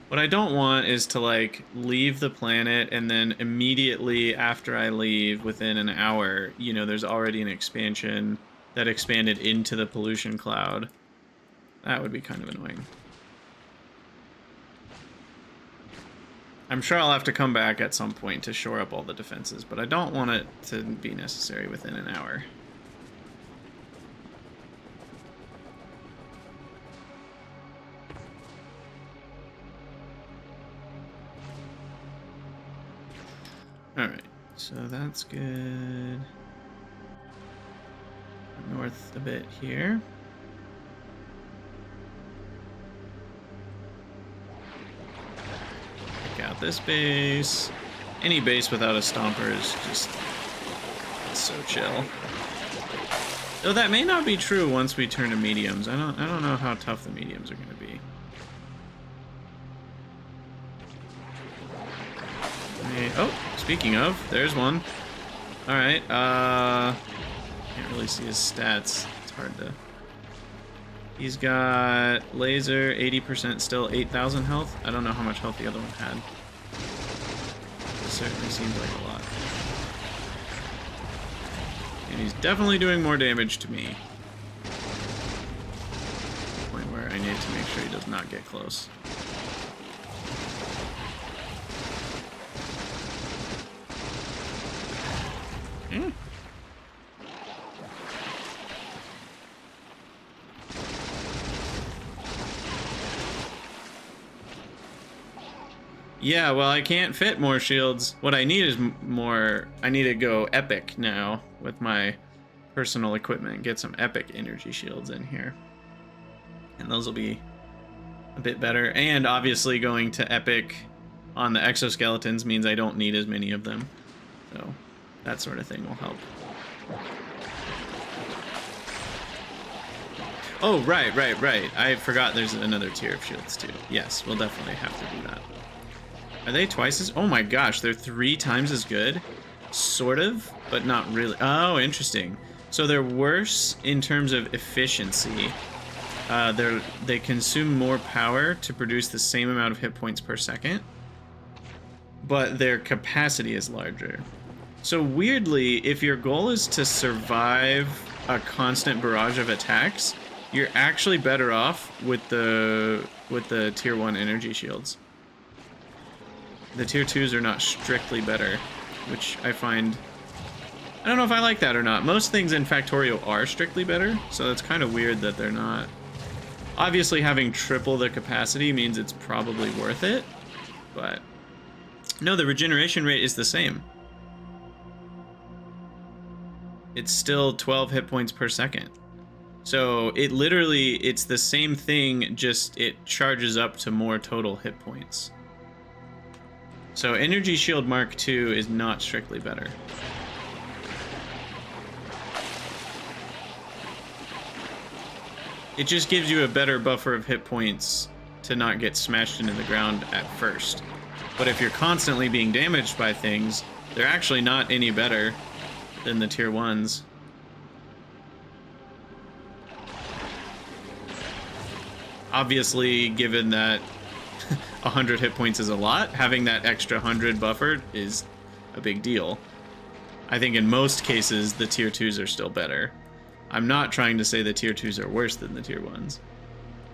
What I don't want is to, like, leave the planet and then immediately after I leave, within an hour, you know, there's already an expansion that expanded into the pollution cloud. That would be kind of annoying. I'm sure I'll have to come back at some point to shore up all the defenses, but I don't want it to be necessary within an hour. Alright, so that's good. North a bit here. Out this base. Any base without a stomper is just so chill. Though that may not be true once we turn to mediums. I don't know how tough the mediums are going to be. Oh, speaking of, there's one. All right. Can't really see his stats. It's hard to. He's got laser, 80% still, 8,000 health. I don't know how much health the other one had. It certainly seems like a lot. And he's definitely doing more damage to me. To the point where I need to make sure he does not get close. Okay. Yeah, well, I can't fit more shields. What I need is more... I need to go epic now with my personal equipment. Get some epic energy shields in here. And those will be a bit better. And obviously going to epic on the exoskeletons means I don't need as many of them. So that sort of thing will help. Oh, right. I forgot there's another tier of shields too. Yes, we'll definitely have to do that. Are they twice as... Oh my gosh, they're 3 times as good? Sort of, but not really. Oh, interesting. So they're worse in terms of efficiency. They consume more power to produce the same amount of hit points per second, but their capacity is larger. So weirdly, if your goal is to survive a constant barrage of attacks, you're actually better off with the tier 1 energy shields. The tier 2s are not strictly better, which I find... I don't know if I like that or not. Most things in Factorio are strictly better, so that's kind of weird that they're not. Obviously, having triple the capacity means it's probably worth it, but... No, the regeneration rate is the same. It's still 12 hit points per second. So it literally, it's the same thing, just it charges up to more total hit points. So Energy Shield Mark II is not strictly better. It just gives you a better buffer of hit points to not get smashed into the ground at first. But if you're constantly being damaged by things, they're actually not any better than the tier 1s. Obviously, given that 100 hit points is a lot, having that extra 100 buffered is a big deal. I think in most cases, the tier 2s are still better. I'm not trying to say the tier 2s are worse than the tier 1s.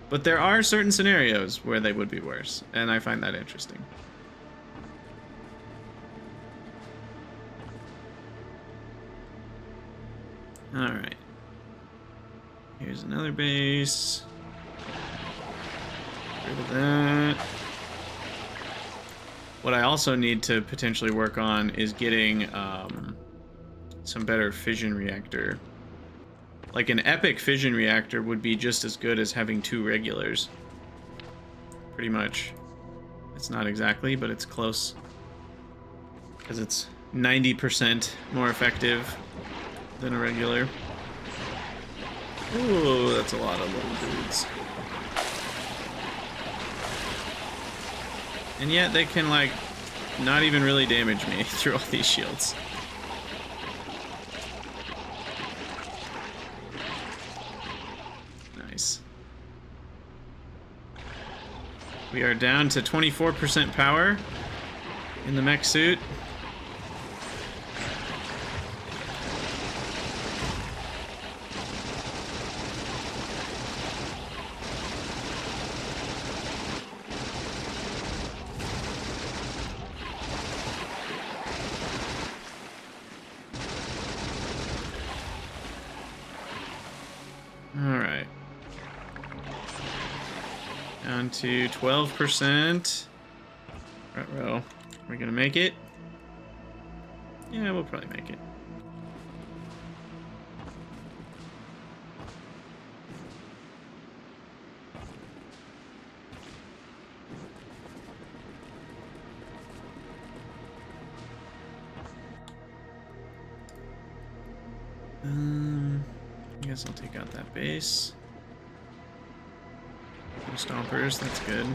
But there are certain scenarios where they would be worse, and I find that interesting. Alright. Here's another base. Get rid of that. What I also need to potentially work on is getting some better fission reactor. Like an epic fission reactor would be just as good as having 2 regulars. Pretty much. It's not exactly, but it's close. Because it's 90% more effective than a regular. Ooh, that's a lot of little dudes. And yet they can, like, not even really damage me through all these shields. Nice. We are down to 24% power in the mech suit. Alright. Down to 12%. Right, well, we're gonna make it? Yeah, we'll probably make it. I guess I'll take out that base. No stompers, that's good.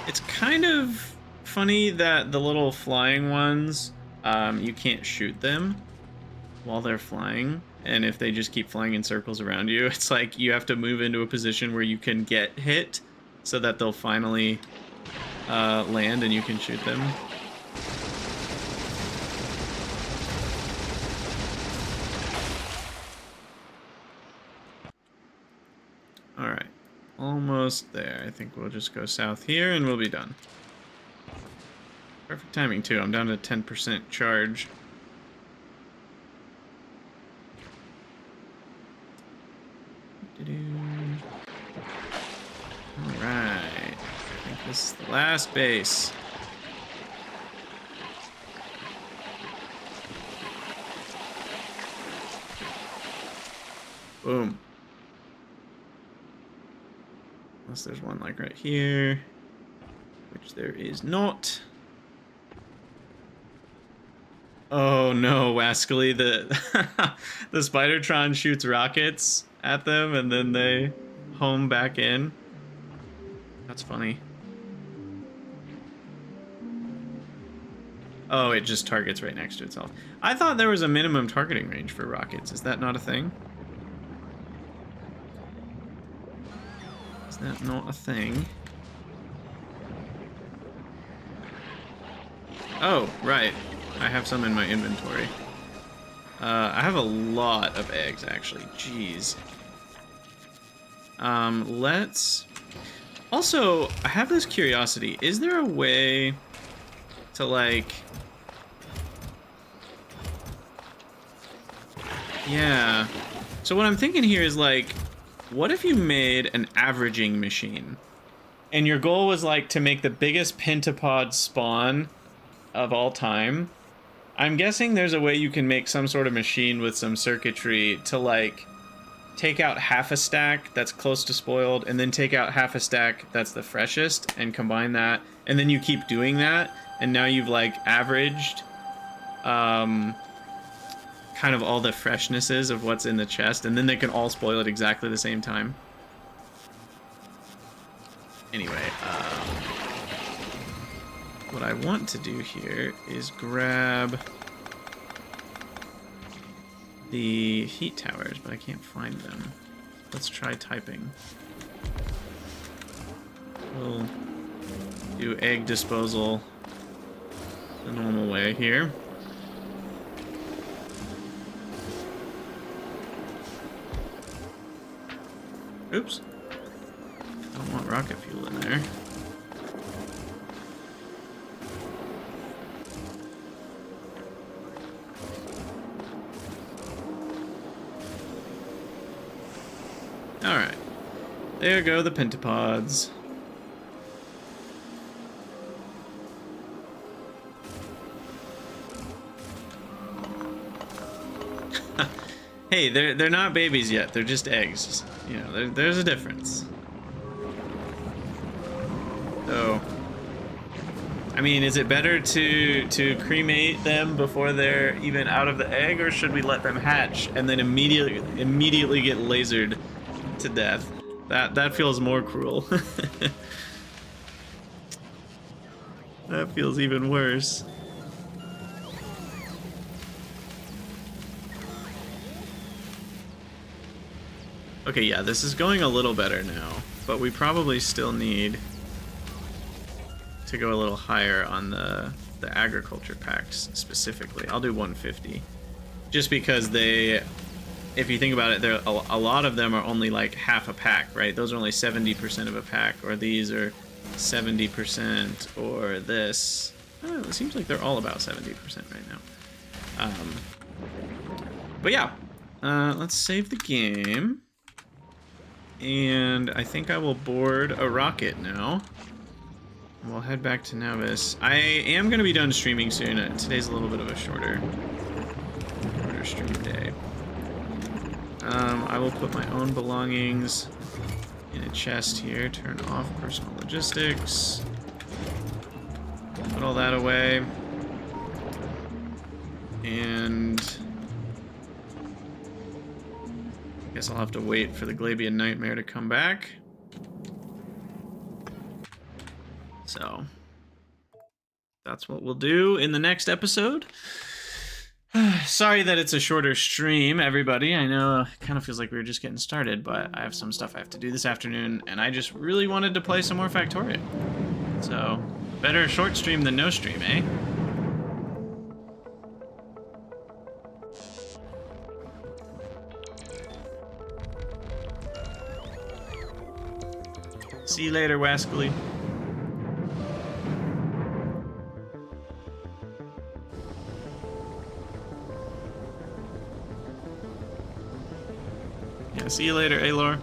It's kind of funny that the little flying ones, you can't shoot them while they're flying. And if they just keep flying in circles around you, it's like you have to move into a position where you can get hit so that they'll finally land and you can shoot them. Alright, almost there. I think we'll just go south here and we'll be done. Perfect timing too, I'm down to 10% charge. Alright. I think this is the last base. Boom. Unless there's one like right here, which there is not. Oh no, Wascally, the the Spidertron shoots rockets at them and then they home back in. That's funny. Oh, it just targets right next to itself. I thought there was a minimum targeting range for rockets. Is that not a thing? Is that not a thing? Oh, right. I have some in my inventory. I have a lot of eggs, actually. Jeez. Let's... Also, I have this curiosity. Is there a way to, like... Yeah. So what I'm thinking here is, like, what if you made an averaging machine? And your goal was, like, to make the biggest pentapod spawn of all time? I'm guessing there's a way you can make some sort of machine with some circuitry to, like, take out half a stack that's close to spoiled, and then take out half a stack that's the freshest, and combine that, and then you keep doing that, and now you've, like, averaged kind of all the freshnesses of what's in the chest, and then they can all spoil at exactly the same time. Anyway, what I want to do here is grab the heat towers, but I can't find them. Let's try typing. We'll do egg disposal the normal way here. Oops. I don't want rocket fuel in there. Alright. There go the pentapods. Hey, they're not babies yet. They're just eggs. You know, there's a difference. So, I mean, is it better to cremate them before they're even out of the egg, or should we let them hatch and then immediately get lasered to death? That feels more cruel. That feels even worse. Okay, yeah, this is going a little better now, but we probably still need to go a little higher on the agriculture packs specifically. I'll do 150. Just because they, if you think about it, there a lot of them are only like half a pack, right? Those are only 70% of a pack, or these are 70%, or this. Oh, it seems like they're all about 70% right now. But yeah, let's save the game. And I think I will board a rocket now. We'll head back to Navis. I am going to be done streaming soon. Today's a little bit of a shorter stream day. I will put my own belongings in a chest here. Turn off personal logistics. Put all that away. And I guess I'll have to wait for the Glabian Nightmare to come back. So that's what we'll do in the next episode. Sorry that it's a shorter stream, everybody. I know it kind of feels like we were just getting started, but I have some stuff I have to do this afternoon, and I just really wanted to play some more Factorio. So, better a short stream than no stream, eh? See you later, Wascally. Yeah, see you later, Alor.